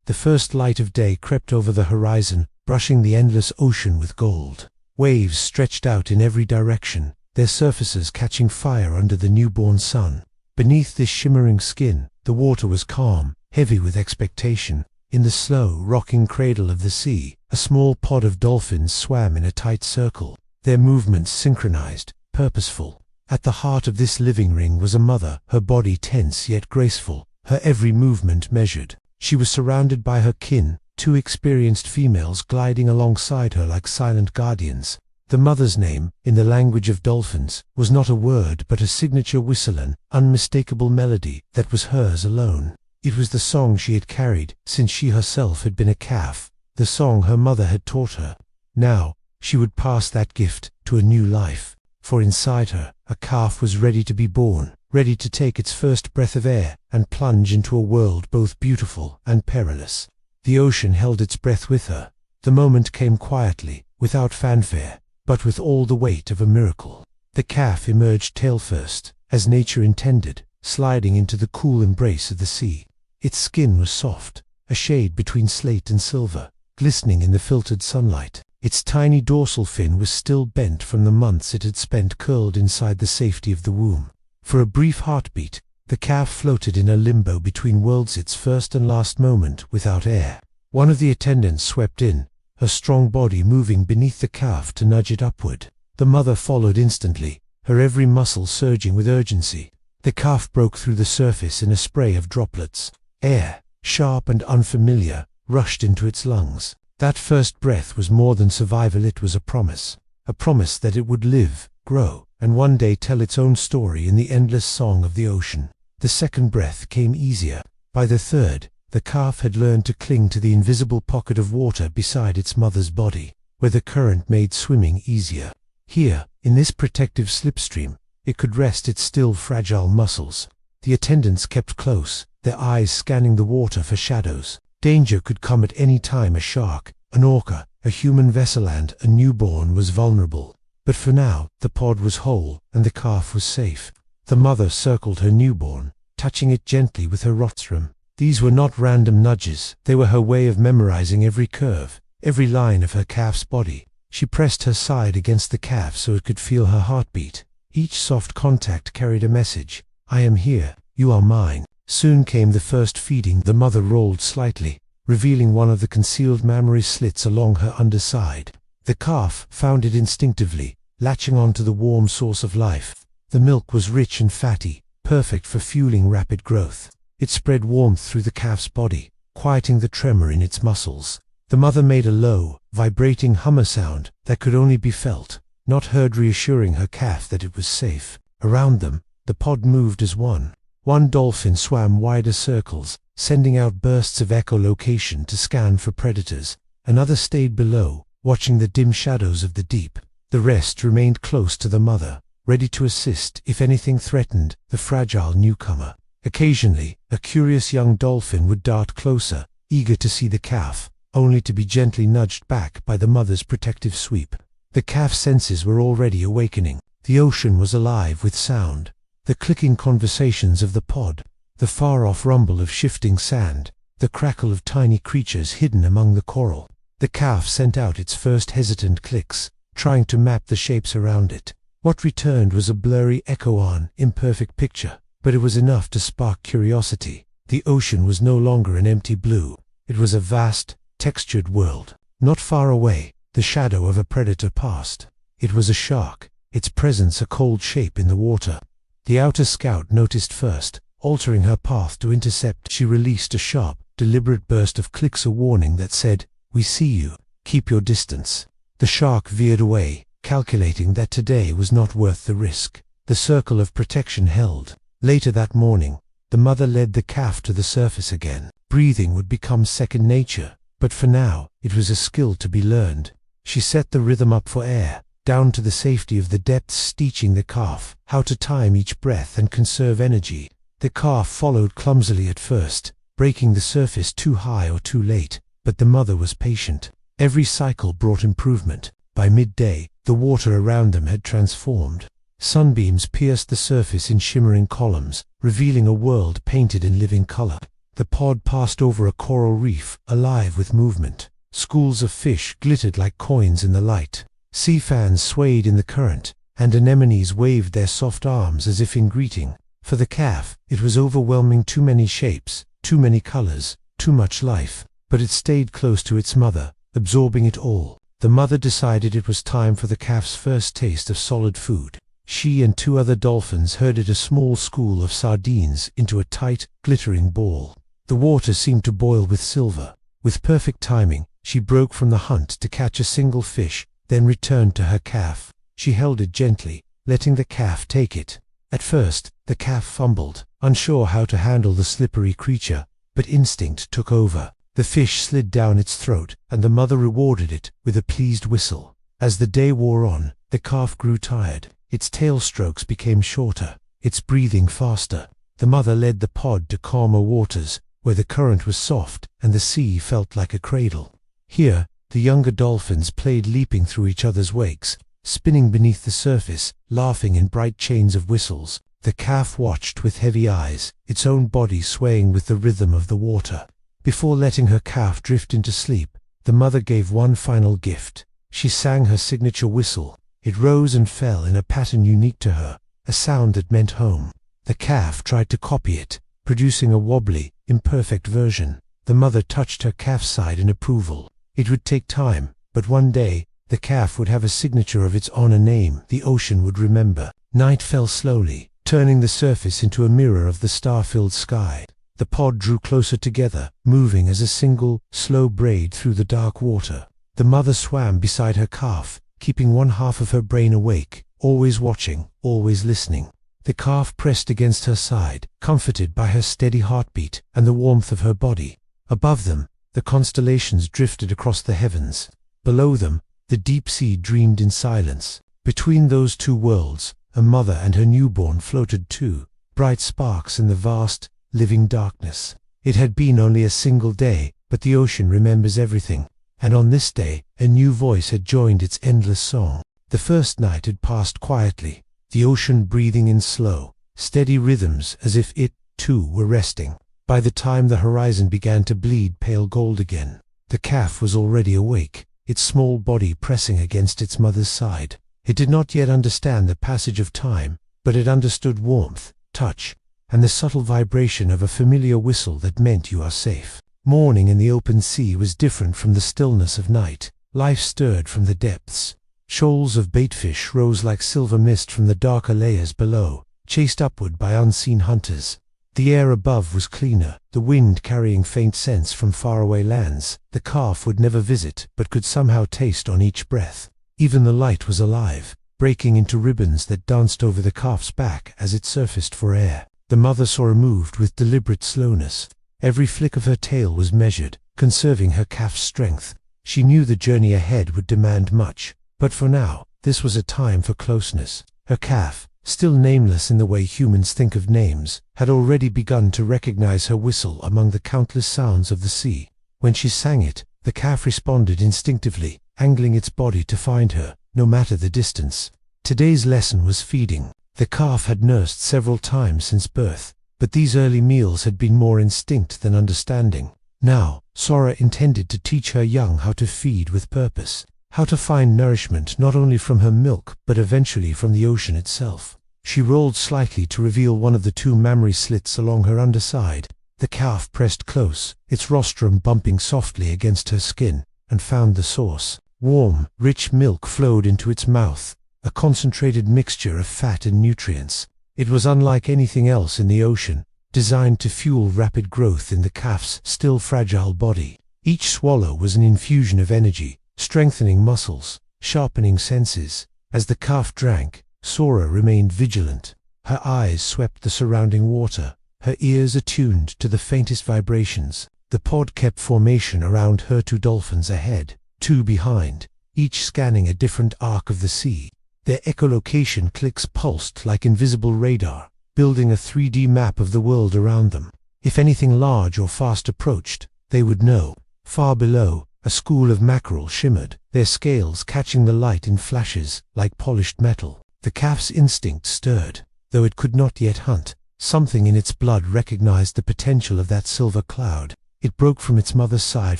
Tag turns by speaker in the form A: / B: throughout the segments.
A: The first light of day crept over the horizon, brushing the endless ocean with gold. Waves stretched out in every direction, their surfaces catching fire under the newborn sun. Beneath this shimmering skin, the water was calm, heavy with expectation. In the slow, rocking cradle of the sea, a small pod of dolphins swam in a tight circle, their movements synchronized, purposeful. At the heart of this living ring was a mother, her body tense yet graceful, her every movement measured. She was surrounded by her kin, two experienced females gliding alongside her like silent guardians. The mother's name, in the language of dolphins, was not a word but a signature whistle, an unmistakable melody that was hers alone. It was the song she had carried since she herself had been a calf, the song her mother had taught her. Now, she would pass that gift to a new life, for inside her, a calf was ready to be born, ready to take its first breath of air and plunge into a world both beautiful and perilous. The ocean held its breath with her. The moment came quietly, without fanfare, but with all the weight of a miracle. The calf emerged tail first, as nature intended, sliding into the cool embrace of the sea. Its skin was soft, a shade between slate and silver, glistening in the filtered sunlight. Its tiny dorsal fin was still bent from the months it had spent curled inside the safety of the womb. For a brief heartbeat, the calf floated in a limbo between worlds, its first and last moment without air. One of the attendants swept in, her strong body moving beneath the calf to nudge it upward. The mother followed instantly, her every muscle surging with urgency. The calf broke through the surface in a spray of droplets. Air, sharp and unfamiliar, rushed into its lungs. That first breath was more than survival, it was a promise that it would live, grow, and one day tell its own story in the endless song of the ocean. The second breath came easier. By the third, the calf had learned to cling to the invisible pocket of water beside its mother's body, where the current made swimming easier. Here, in this protective slipstream, it could rest its still fragile muscles. The attendants kept close, their eyes scanning the water for shadows. Danger could come at any time. A shark, an orca, a human vessel, and a newborn was vulnerable. But for now, the pod was whole, and the calf was safe. The mother circled her newborn, touching it gently with her rostrum. These were not random nudges, they were her way of memorizing every curve, every line of her calf's body. She pressed her side against the calf so it could feel her heartbeat. Each soft contact carried a message. I am here, you are mine. Soon came the first feeding. The mother rolled slightly, revealing one of the concealed mammary slits along her underside. The calf found it instinctively, latching onto the warm source of life. The milk was rich and fatty, perfect for fueling rapid growth. It spread warmth through the calf's body, quieting the tremor in its muscles. The mother made a low, vibrating hummer sound that could only be felt, not heard, reassuring her calf that it was safe. Around them, the pod moved as one. One dolphin swam wider circles, sending out bursts of echolocation to scan for predators. Another stayed below, watching the dim shadows of the deep. The rest remained close to the mother, ready to assist if anything threatened the fragile newcomer. Occasionally, a curious young dolphin would dart closer, eager to see the calf, only to be gently nudged back by the mother's protective sweep. The calf's senses were already awakening. The ocean was alive with sound. The clicking conversations of the pod, the far-off rumble of shifting sand, the crackle of tiny creatures hidden among the coral. The calf sent out its first hesitant clicks, trying to map the shapes around it. What returned was a blurry echo, an imperfect picture, but it was enough to spark curiosity. The ocean was no longer an empty blue. It was a vast, textured world. Not far away, the shadow of a predator passed. It was a shark, its presence a cold shape in the water. The outer scout noticed first, altering her path to intercept. She released a sharp, deliberate burst of clicks, a warning that said, "We see you, keep your distance." The shark veered away, calculating that today was not worth the risk. The circle of protection held. Later that morning, the mother led the calf to the surface again. Breathing would become second nature, but for now, it was a skill to be learned. She set the rhythm up for air, down to the safety of the depths, teaching the calf how to time each breath and conserve energy. The calf followed clumsily at first, breaking the surface too high or too late, but the mother was patient. Every cycle brought improvement. By midday, the water around them had transformed. Sunbeams pierced the surface in shimmering columns, revealing a world painted in living color. The pod passed over a coral reef, alive with movement. Schools of fish glittered like coins in the light. Sea fans swayed in the current, and anemones waved their soft arms as if in greeting. For the calf, it was overwhelming. Too many shapes, too many colors, too much life. But it stayed close to its mother, absorbing it all. The mother decided it was time for the calf's first taste of solid food. She and 2 other dolphins herded a small school of sardines into a tight, glittering ball. The water seemed to boil with silver. With perfect timing, she broke from the hunt to catch a single fish, then returned to her calf. She held it gently, letting the calf take it. At first, the calf fumbled, unsure how to handle the slippery creature, but instinct took over. The fish slid down its throat, and the mother rewarded it with a pleased whistle. As the day wore on, the calf grew tired. Its tail strokes became shorter, its breathing faster. The mother led the pod to calmer waters, where the current was soft and the sea felt like a cradle. Here, the younger dolphins played, leaping through each other's wakes, spinning beneath the surface, laughing in bright chains of whistles. The calf watched with heavy eyes, its own body swaying with the rhythm of the water. Before letting her calf drift into sleep, the mother gave one final gift. She sang her signature whistle. It rose and fell in a pattern unique to her, a sound that meant home. The calf tried to copy it, producing a wobbly, imperfect version. The mother touched her calf's side in approval. It would take time, but one day, the calf would have a signature of its own, a name the ocean would remember. Night fell slowly, turning the surface into a mirror of the star-filled sky. The pod drew closer together, moving as a single, slow braid through the dark water. The mother swam beside her calf, keeping one half of her brain awake, always watching, always listening. The calf pressed against her side, comforted by her steady heartbeat and the warmth of her body. Above them, the constellations drifted across the heavens. Below them, the deep sea dreamed in silence. Between those 2 worlds, a mother and her newborn floated too, bright sparks in the vast, living darkness. It had been only a single day, but the ocean remembers everything. And on this day, a new voice had joined its endless song. The first night had passed quietly, the ocean breathing in slow, steady rhythms as if it, too, were resting. By the time the horizon began to bleed pale gold again, the calf was already awake, its small body pressing against its mother's side. It did not yet understand the passage of time, but it understood warmth, touch, and the subtle vibration of a familiar whistle that meant you are safe. Morning in the open sea was different from the stillness of night. Life stirred from the depths. Shoals of baitfish rose like silver mist from the darker layers below, chased upward by unseen hunters. The air above was cleaner, the wind carrying faint scents from faraway lands the calf would never visit but could somehow taste on each breath. Even the light was alive, breaking into ribbons that danced over the calf's back as it surfaced for air. The mother saw her moved with deliberate slowness. Every flick of her tail was measured, conserving her calf's strength. She knew the journey ahead would demand much, but for now, this was a time for closeness. Her calf, still nameless in the way humans think of names, had already begun to recognize her whistle among the countless sounds of the sea. When she sang it, the calf responded instinctively, angling its body to find her, no matter the distance. Today's lesson was feeding. The calf had nursed several times since birth, but these early meals had been more instinct than understanding. Now, Sora intended to teach her young how to feed with purpose, how to find nourishment not only from her milk but eventually from the ocean itself. She rolled slightly to reveal one of the 2 mammary slits along her underside. The calf pressed close, its rostrum bumping softly against her skin, and found the source. Warm, rich milk flowed into its mouth, a concentrated mixture of fat and nutrients. It was unlike anything else in the ocean, designed to fuel rapid growth in the calf's still fragile body. Each swallow was an infusion of energy, strengthening muscles, sharpening senses. As the calf drank, Sora remained vigilant. Her eyes swept the surrounding water, her ears attuned to the faintest vibrations. The pod kept formation around her 2 dolphins ahead, 2 behind, each scanning a different arc of the sea. Their echolocation clicks pulsed like invisible radar, building a 3D map of the world around them. If anything large or fast approached, they would know. Far below, a school of mackerel shimmered, their scales catching the light in flashes like polished metal. The calf's instinct stirred. Though it could not yet hunt, Something in its blood recognized the potential of that silver cloud. It broke from its mother's side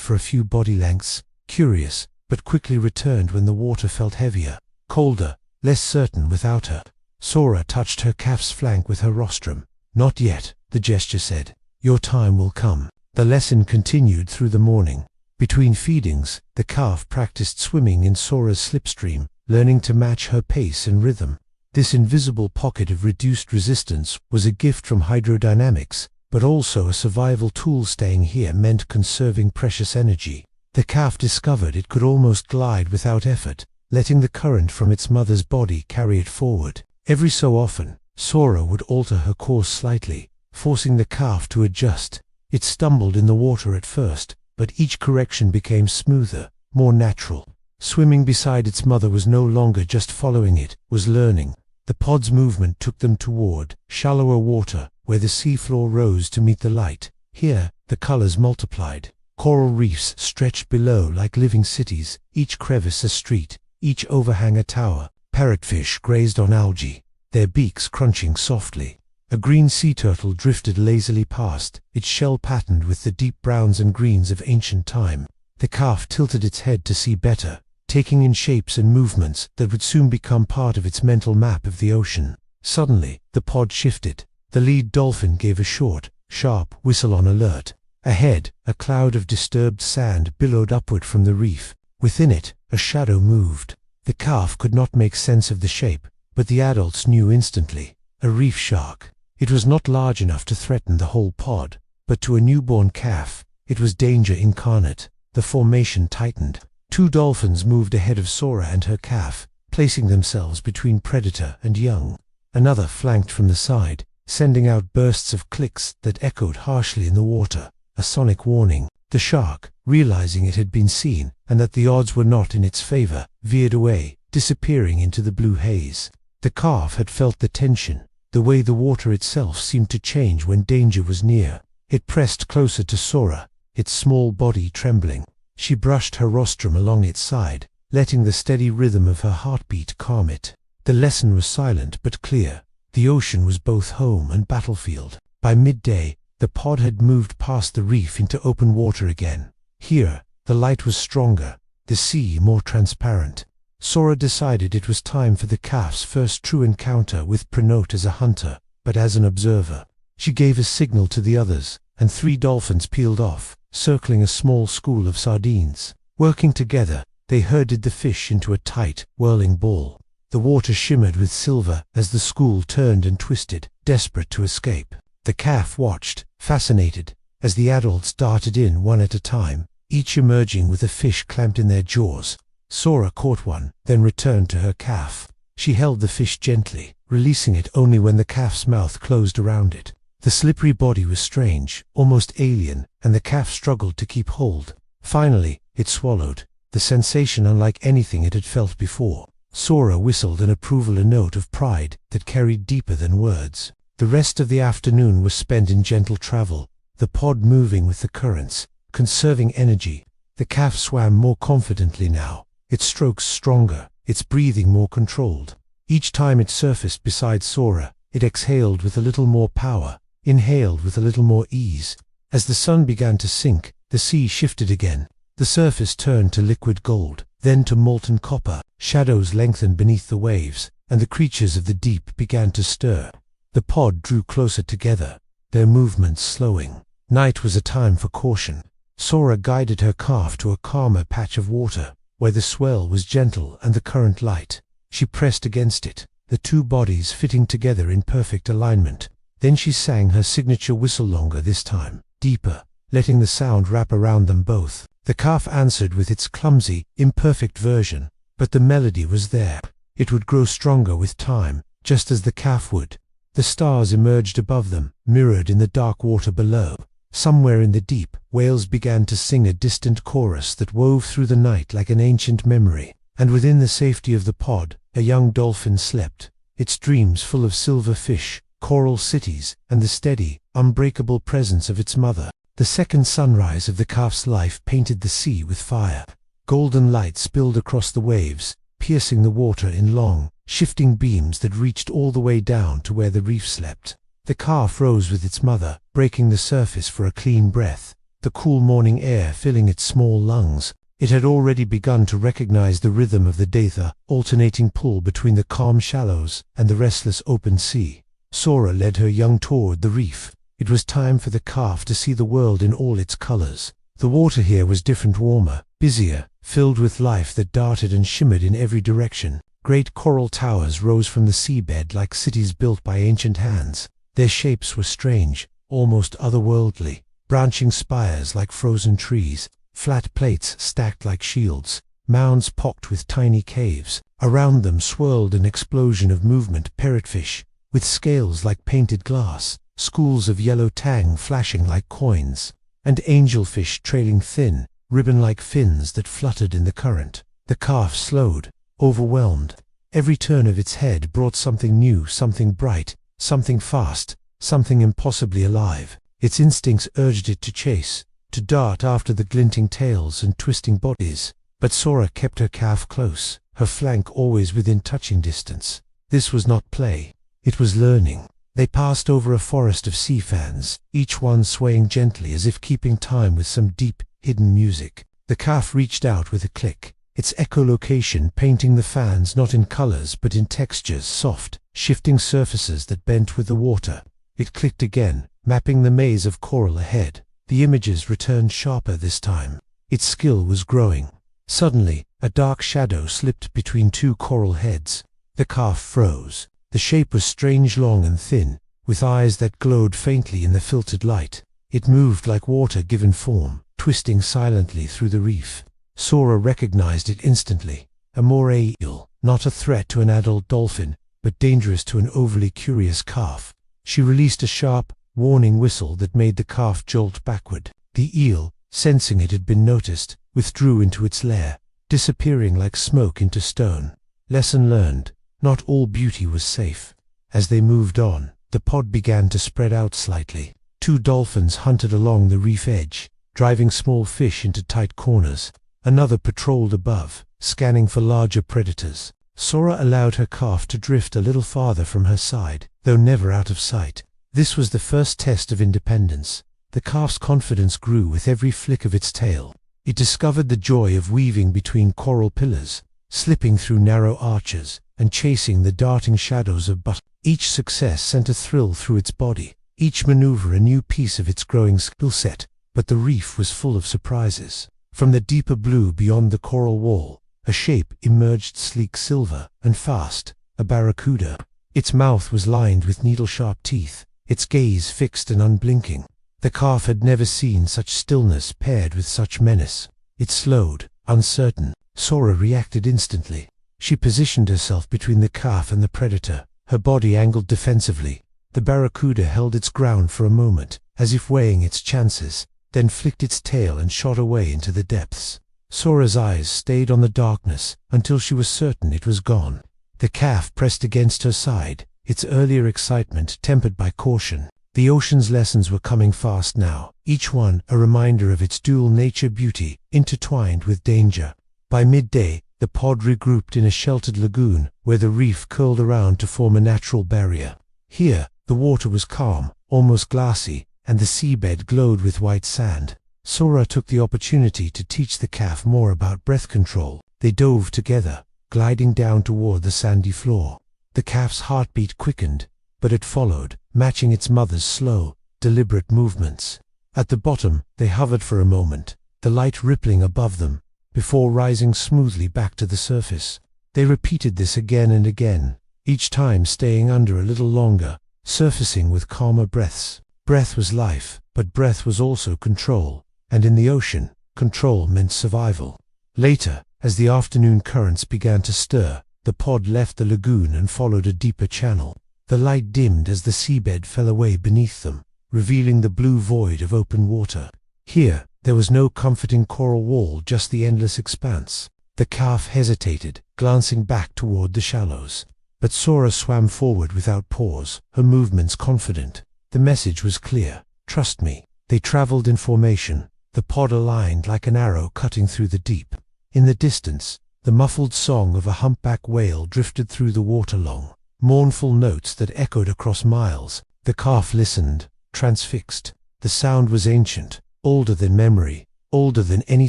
A: for a few body lengths, curious, but quickly returned when the water felt heavier, colder, less certain without her. Sora touched her calf's flank with her rostrum. "Not yet," the gesture said. "Your time will come." The lesson continued through the morning. Between feedings, the calf practiced swimming in Sora's slipstream, learning to match her pace and rhythm. This invisible pocket of reduced resistance was a gift from hydrodynamics, but also a survival tool. Staying here meant conserving precious energy. The calf discovered it could almost glide without effort, letting the current from its mother's body carry it forward. Every so often, Sora would alter her course slightly, forcing the calf to adjust. It stumbled in the water at first, but each correction became smoother, more natural. Swimming beside its mother was no longer just following, it was learning. The pod's movement took them toward shallower water, where the seafloor rose to meet the light. Here, the colors multiplied. Coral reefs stretched below like living cities, each crevice a street, each overhang a tower. Parrotfish grazed on algae, their beaks crunching softly. A green sea turtle drifted lazily past, its shell patterned with the deep browns and greens of ancient time. The calf tilted its head to see better, taking in shapes and movements that would soon become part of its mental map of the ocean. Suddenly, the pod shifted. The lead dolphin gave a short, sharp whistle on alert. Ahead, a cloud of disturbed sand billowed upward from the reef. Within it, a shadow moved. The calf could not make sense of the shape, but the adults knew instantly. A reef shark. It was not large enough to threaten the whole pod, but to a newborn calf, it was danger incarnate. The formation tightened. Two dolphins moved ahead of Sora and her calf, placing themselves between predator and young. Another flanked from the side, sending out bursts of clicks that echoed harshly in the water, a sonic warning. The shark, realizing it had been seen and that the odds were not in its favor, veered away, disappearing into the blue haze. The calf had felt the tension, the way the water itself seemed to change when danger was near. It pressed closer to Sora, its small body trembling. She brushed her rostrum along its side, letting the steady rhythm of her heartbeat calm it. The lesson was silent but clear. The ocean was both home and battlefield. By midday, the pod had moved past the reef into open water again. Here, the light was stronger, the sea more transparent. Sora decided it was time for the calf's first true encounter with prey, not as a hunter, but as an observer. She gave a signal to the others, and 3 dolphins peeled off, circling a small school of sardines. Working together, they herded the fish into a tight, whirling ball. The water shimmered with silver as the school turned and twisted, desperate to escape. The calf watched, fascinated, as the adults darted in one at a time, each emerging with a fish clamped in their jaws. Sora caught one, then returned to her calf. She held the fish gently, releasing it only when the calf's mouth closed around it. The slippery body was strange, almost alien, and the calf struggled to keep hold. Finally, it swallowed, the sensation unlike anything it had felt before. Sora whistled an approval, a note of pride that carried deeper than words. The rest of the afternoon was spent in gentle travel, the pod moving with the currents, conserving energy. The calf swam more confidently now, its strokes stronger, its breathing more controlled. Each time it surfaced beside Sora, it exhaled with a little more power, inhaled with a little more ease. As the sun began to sink, the sea shifted again. The surface turned to liquid gold, then to molten copper. Shadows lengthened beneath the waves, and the creatures of the deep began to stir. The pod drew closer together, their movements slowing. Night was a time for caution. Sora guided her calf to a calmer patch of water, where the swell was gentle and the current light. She pressed against it, the 2 bodies fitting together in perfect alignment. Then she sang her signature whistle, longer this time, deeper, letting the sound wrap around them both. The calf answered with its clumsy, imperfect version, but the melody was there. It would grow stronger with time, just as the calf would. The stars emerged above them, mirrored in the dark water below. Somewhere in the deep, whales began to sing a distant chorus that wove through the night like an ancient memory. And within the safety of the pod, a young dolphin slept, its dreams full of silver fish, coral cities, and the steady, unbreakable presence of its mother. The second sunrise of the calf's life painted the sea with fire. Golden light spilled across the waves, piercing the water in long, shifting beams that reached all the way down to where the reef slept. The calf rose with its mother, breaking the surface for a clean breath, the cool morning air filling its small lungs. It had already begun to recognize the rhythm of the day, the alternating pull between the calm shallows and the restless open sea. Sora led her young toward the reef. It was time for the calf to see the world in all its colors. The water here was different, warmer, busier, filled with life that darted and shimmered in every direction. Great coral towers rose from the seabed like cities built by ancient hands. Their shapes were strange, almost otherworldly, branching spires like frozen trees, flat plates stacked like shields, mounds pocked with tiny caves. Around them swirled an explosion of movement, parrotfish, with scales like painted glass, schools of yellow tang flashing like coins, and angelfish trailing thin, ribbon-like fins that fluttered in the current. The calf slowed, overwhelmed. Every turn of its head brought something new, something bright, something fast, something impossibly alive. Its instincts urged it to chase, to dart after the glinting tails and twisting bodies. But Sora kept her calf close, her flank always within touching distance. This was not play. It was learning. They passed over a forest of sea fans, each one swaying gently as if keeping time with some deep, hidden music. The calf reached out with a click, its echolocation painting the fans not in colors but in textures, soft, shifting surfaces that bent with the water. It clicked again, mapping the maze of coral ahead. The images returned sharper this time. Its skill was growing. Suddenly, a dark shadow slipped between two coral heads. The calf froze. The shape was strange, long and thin, with eyes that glowed faintly in the filtered light. It moved like water given form, twisting silently through the reef. Sora recognized it instantly. A moray eel, not a threat to an adult dolphin, but dangerous to an overly curious calf. She released a sharp, warning whistle that made the calf jolt backward. The eel, sensing it had been noticed, withdrew into its lair, disappearing like smoke into stone. Lesson learned. Not all beauty was safe. As they moved on, the pod began to spread out slightly. Two dolphins hunted along the reef edge, driving small fish into tight corners. Another patrolled above, scanning for larger predators. Sora allowed her calf to drift a little farther from her side, though never out of sight. This was the first test of independence. The calf's confidence grew with every flick of its tail. It discovered the joy of weaving between coral pillars, slipping through narrow arches, and chasing the darting shadows of but. Each success sent a thrill through its body, each maneuver a new piece of its growing skill set. But the reef was full of surprises. From the deeper blue beyond the coral wall, a shape emerged, sleek silver and fast, a barracuda. Its mouth was lined with needle-sharp teeth, its gaze fixed and unblinking. The calf had never seen such stillness paired with such menace. It slowed, uncertain. Sora reacted instantly. She positioned herself between the calf and the predator, her body angled defensively. The barracuda held its ground for a moment, as if weighing its chances, then flicked its tail and shot away into the depths. Sora's eyes stayed on the darkness until she was certain it was gone. The calf pressed against her side, its earlier excitement tempered by caution. The ocean's lessons were coming fast now, each one a reminder of its dual nature, beauty intertwined with danger. By midday, the pod regrouped in a sheltered lagoon where the reef curled around to form a natural barrier. Here, the water was calm, almost glassy, and the seabed glowed with white sand. Sora took the opportunity to teach the calf more about breath control. They dove together, gliding down toward the sandy floor. The calf's heartbeat quickened, but it followed, matching its mother's slow, deliberate movements. At the bottom, they hovered for a moment, the light rippling above them, before rising smoothly back to the surface. They repeated this again and again, each time staying under a little longer, surfacing with calmer breaths. Breath was life, but breath was also control, and in the ocean, control meant survival. Later, as the afternoon currents began to stir, the pod left the lagoon and followed a deeper channel. The light dimmed as the seabed fell away beneath them, revealing the blue void of open water. Here, there was no comforting coral wall, just the endless expanse. The calf hesitated, glancing back toward the shallows. But Sora swam forward without pause, her movements confident. The message was clear. Trust me. They traveled in formation, the pod aligned like an arrow cutting through the deep. In the distance, the muffled song of a humpback whale drifted through the water, long, mournful notes that echoed across miles. The calf listened, transfixed. The sound was ancient, older than memory, older than any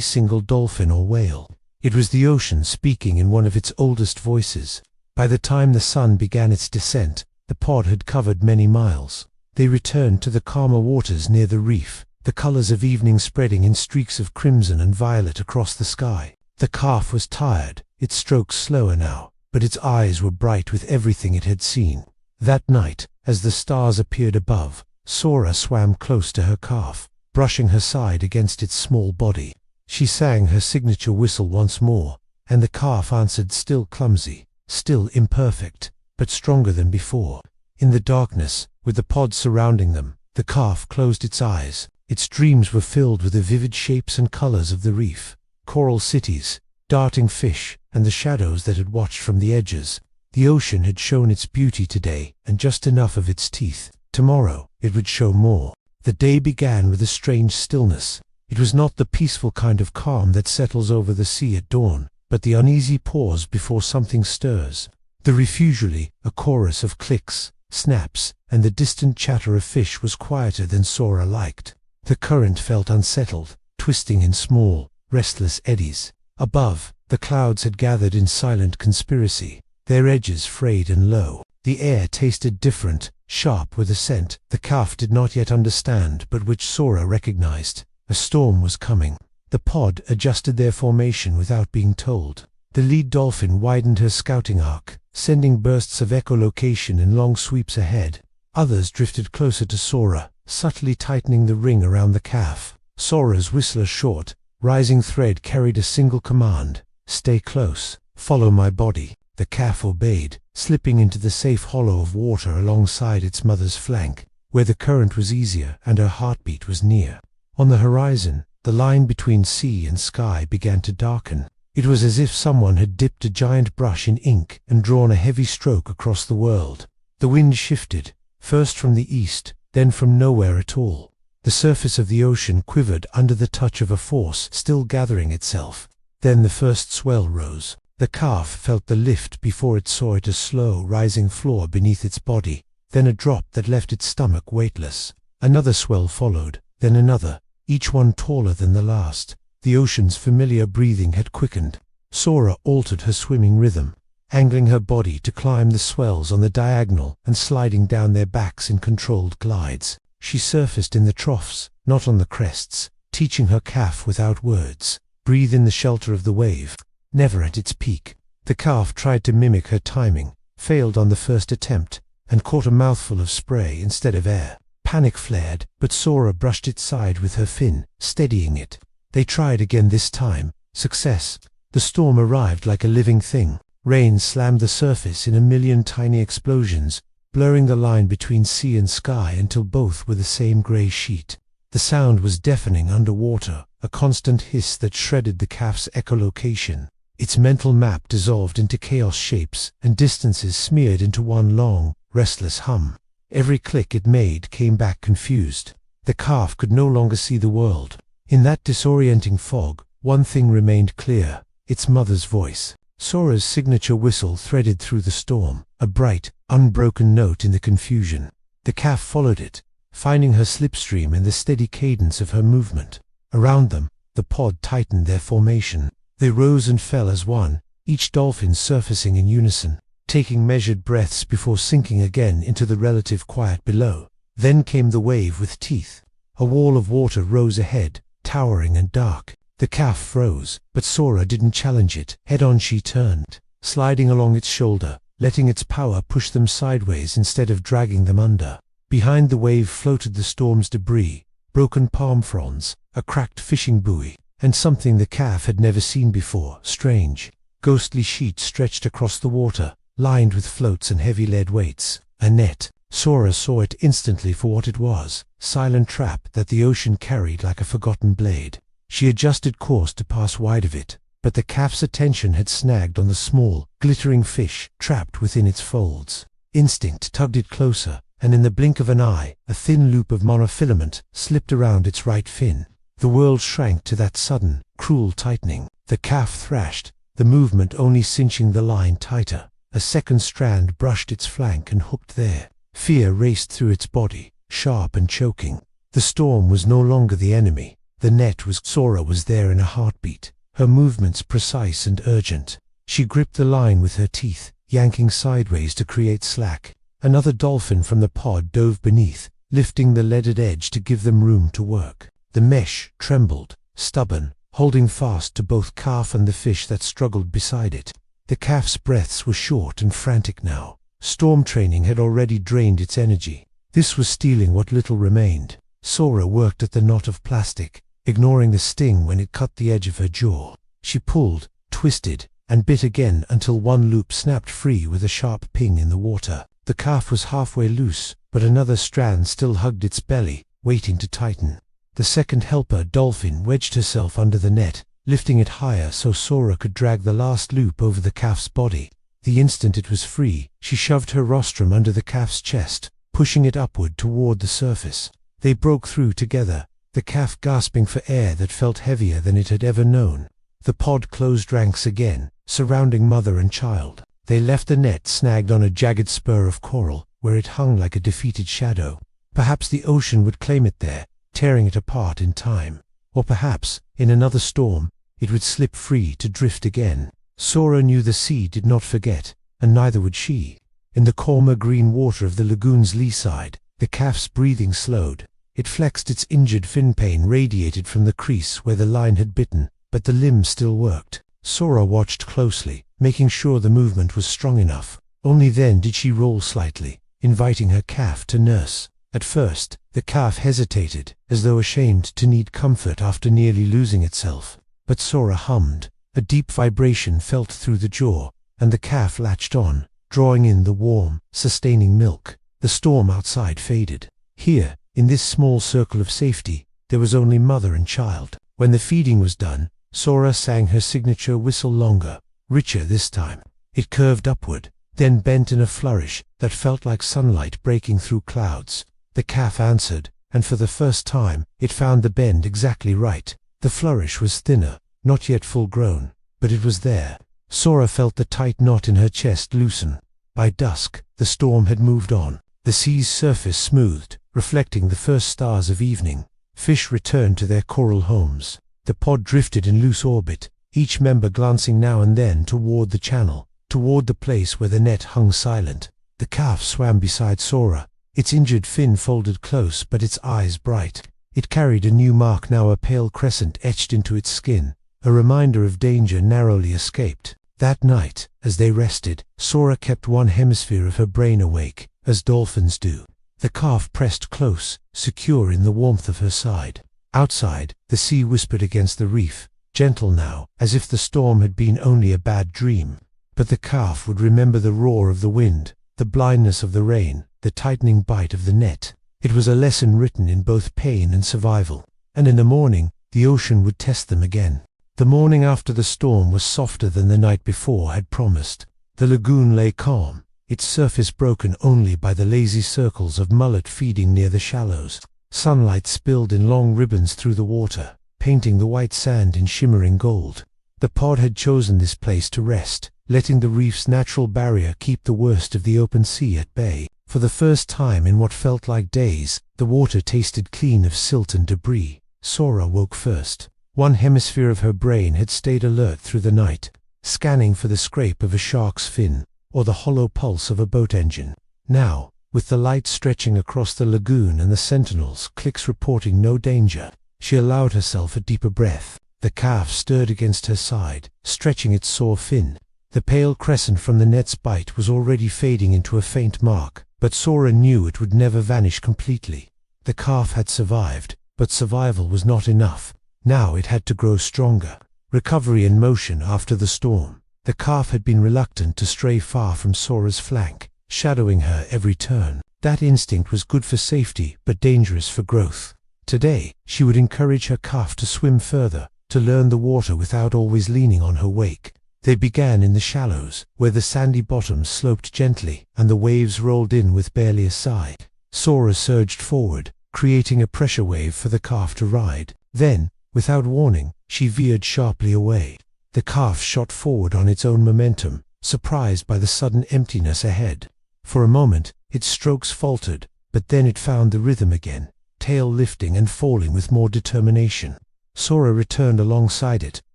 A: single dolphin or whale. It was the ocean speaking in one of its oldest voices. By the time the sun began its descent, the pod had covered many miles. They returned to the calmer waters near the reef, the colors of evening spreading in streaks of crimson and violet across the sky. The calf was tired, its strokes slower now, but its eyes were bright with everything it had seen. That night, as the stars appeared above, Sora swam close to her calf, brushing her side against its small body. She sang her signature whistle once more, and the calf answered, still clumsy, still imperfect, but stronger than before. In the darkness, with the pod surrounding them, the calf closed its eyes. Its dreams were filled with the vivid shapes and colors of the reef, coral cities, darting fish, and the shadows that had watched from the edges. The ocean had shown its beauty today, and just enough of its teeth. Tomorrow, it would show more. The day began with a strange stillness. It was not the peaceful kind of calm that settles over the sea at dawn, but the uneasy pause before something stirs. The reef, usually a chorus of clicks, snaps, and the distant chatter of fish, was quieter than Sora liked. The current felt unsettled, twisting in small, restless eddies. Above, the clouds had gathered in silent conspiracy, their edges frayed and low. The air tasted different, sharp with a scent the calf did not yet understand, but which Sora recognized. A storm was coming. The pod adjusted their formation without being told. The lead dolphin widened her scouting arc, sending bursts of echolocation in long sweeps ahead. Others drifted closer to Sora, subtly tightening the ring around the calf. Sora's whistler short, rising thread carried a single command: stay close, follow my body. The calf obeyed, slipping into the safe hollow of water alongside its mother's flank, where the current was easier and her heartbeat was near. On the horizon, the line between sea and sky began to darken. It was as if someone had dipped a giant brush in ink and drawn a heavy stroke across the world. The wind shifted, first from the east, then from nowhere at all. The surface of the ocean quivered under the touch of a force still gathering itself. Then the first swell rose. The calf felt the lift before it saw it a slow, rising floor beneath its body, then a drop that left its stomach weightless. Another swell followed, then another, each one taller than the last. The ocean's familiar breathing had quickened. Sora altered her swimming rhythm, angling her body to climb the swells on the diagonal and sliding down their backs in controlled glides. She surfaced in the troughs, not on the crests, teaching her calf without words. Breathe in the shelter of the wave. Never at its peak. The calf tried to mimic her timing, failed on the first attempt, and caught a mouthful of spray instead of air. Panic flared, but Sora brushed its side with her fin, steadying it. They tried again this time. Success. The storm arrived like a living thing. Rain slammed the surface in a million tiny explosions, blurring the line between sea and sky until both were the same grey sheet. The sound was deafening underwater, a constant hiss that shredded the calf's echolocation. Its mental map dissolved into chaos shapes, and distances smeared into one long, restless hum. Every click it made came back confused. The calf could no longer see the world. In that disorienting fog, one thing remained clear: its mother's voice. Sora's signature whistle threaded through the storm, a bright, unbroken note in the confusion. The calf followed it, finding her slipstream in the steady cadence of her movement. Around them, the pod tightened their formation. They rose and fell as one, each dolphin surfacing in unison, taking measured breaths before sinking again into the relative quiet below. Then came the wave with teeth. A wall of water rose ahead, towering and dark. The calf froze, but Sora didn't challenge it. Head-on she turned, sliding along its shoulder, letting its power push them sideways instead of dragging them under. Behind the wave floated the storm's debris, broken palm fronds, a cracked fishing buoy, and something the calf had never seen before: strange, ghostly sheets stretched across the water, lined with floats and heavy lead weights. A net. Sora saw it instantly for what it was: silent trap that the ocean carried like a forgotten blade. She adjusted course to pass wide of it, but the calf's attention had snagged on the small, glittering fish trapped within its folds. Instinct tugged it closer, and in the blink of an eye, a thin loop of monofilament slipped around its right fin. The world shrank to that sudden, cruel tightening. The calf thrashed, the movement only cinching the line tighter. A second strand brushed its flank and hooked there. Fear raced through its body, sharp and choking. The storm was no longer the enemy. The net was. Sora was there in a heartbeat, her movements precise and urgent. She gripped the line with her teeth, yanking sideways to create slack. Another dolphin from the pod dove beneath, lifting the leaded edge to give them room to work. The mesh trembled, stubborn, holding fast to both calf and the fish that struggled beside it. The calf's breaths were short and frantic now. Storm training had already drained its energy. This was stealing what little remained. Sora worked at the knot of plastic, ignoring the sting when it cut the edge of her jaw. She pulled, twisted, and bit again until one loop snapped free with a sharp ping in the water. The calf was halfway loose, but another strand still hugged its belly, waiting to tighten. The second helper dolphin wedged herself under the net, lifting it higher so Sora could drag the last loop over the calf's body. The instant it was free, she shoved her rostrum under the calf's chest, pushing it upward toward the surface. They broke through together, the calf gasping for air that felt heavier than it had ever known. The pod closed ranks again, surrounding mother and child. They left the net snagged on a jagged spur of coral, where it hung like a defeated shadow. Perhaps the ocean would claim it there, tearing it apart in time. Or perhaps, in another storm, it would slip free to drift again. Sora knew the sea did not forget, and neither would she. In the calmer green water of the lagoon's lee side, the calf's breathing slowed. It flexed its injured fin. Pain radiated from the crease where the line had bitten, but the limb still worked. Sora watched closely, making sure the movement was strong enough. Only then did she roll slightly, inviting her calf to nurse. At first, the calf hesitated, as though ashamed to need comfort after nearly losing itself. But Sora hummed. A deep vibration felt through the jaw, and the calf latched on, drawing in the warm, sustaining milk. The storm outside faded. Here, in this small circle of safety, there was only mother and child. When the feeding was done, Sora sang her signature whistle longer, richer this time. It curved upward, then bent in a flourish that felt like sunlight breaking through clouds. The calf answered, and for the first time, it found the bend exactly right. The flourish was thinner, not yet full-grown, but it was there. Sora felt the tight knot in her chest loosen. By dusk, the storm had moved on. The sea's surface smoothed, reflecting the first stars of evening. Fish returned to their coral homes. The pod drifted in loose orbit, each member glancing now and then toward the channel, toward the place where the net hung silent. The calf swam beside Sora, its injured fin folded close but its eyes bright. It carried a new mark, now a pale crescent etched into its skin, a reminder of danger narrowly escaped. That night, as they rested, Sora kept one hemisphere of her brain awake, as dolphins do. The calf pressed close, secure in the warmth of her side. Outside, the sea whispered against the reef, gentle now, as if the storm had been only a bad dream. But the calf would remember the roar of the wind, the blindness of the rain, the tightening bite of the net. It was a lesson written in both pain and survival. And in the morning, the ocean would test them again. The morning after the storm was softer than the night before had promised. The lagoon lay calm, its surface broken only by the lazy circles of mullet feeding near the shallows. Sunlight spilled in long ribbons through the water, painting the white sand in shimmering gold. The pod had chosen this place to rest, letting the reef's natural barrier keep the worst of the open sea at bay. For the first time in what felt like days, the water tasted clean of silt and debris. Sora woke first. One hemisphere of her brain had stayed alert through the night, scanning for the scrape of a shark's fin, or the hollow pulse of a boat engine. Now, with the light stretching across the lagoon and the sentinels' clicks reporting no danger, she allowed herself a deeper breath. The calf stirred against her side, stretching its sore fin. The pale crescent from the net's bite was already fading into a faint mark, but Sora knew it would never vanish completely. The calf had survived, but survival was not enough. Now it had to grow stronger. Recovery in motion after the storm. The calf had been reluctant to stray far from Sora's flank, shadowing her every turn. That instinct was good for safety, but dangerous for growth. Today, she would encourage her calf to swim further, to learn the water without always leaning on her wake. They began in the shallows, where the sandy bottoms sloped gently, and the waves rolled in with barely a sigh. Sora surged forward, creating a pressure wave for the calf to ride. Then, without warning, she veered sharply away. The calf shot forward on its own momentum, surprised by the sudden emptiness ahead. For a moment, its strokes faltered, but then it found the rhythm again, tail lifting and falling with more determination. Sora returned alongside it,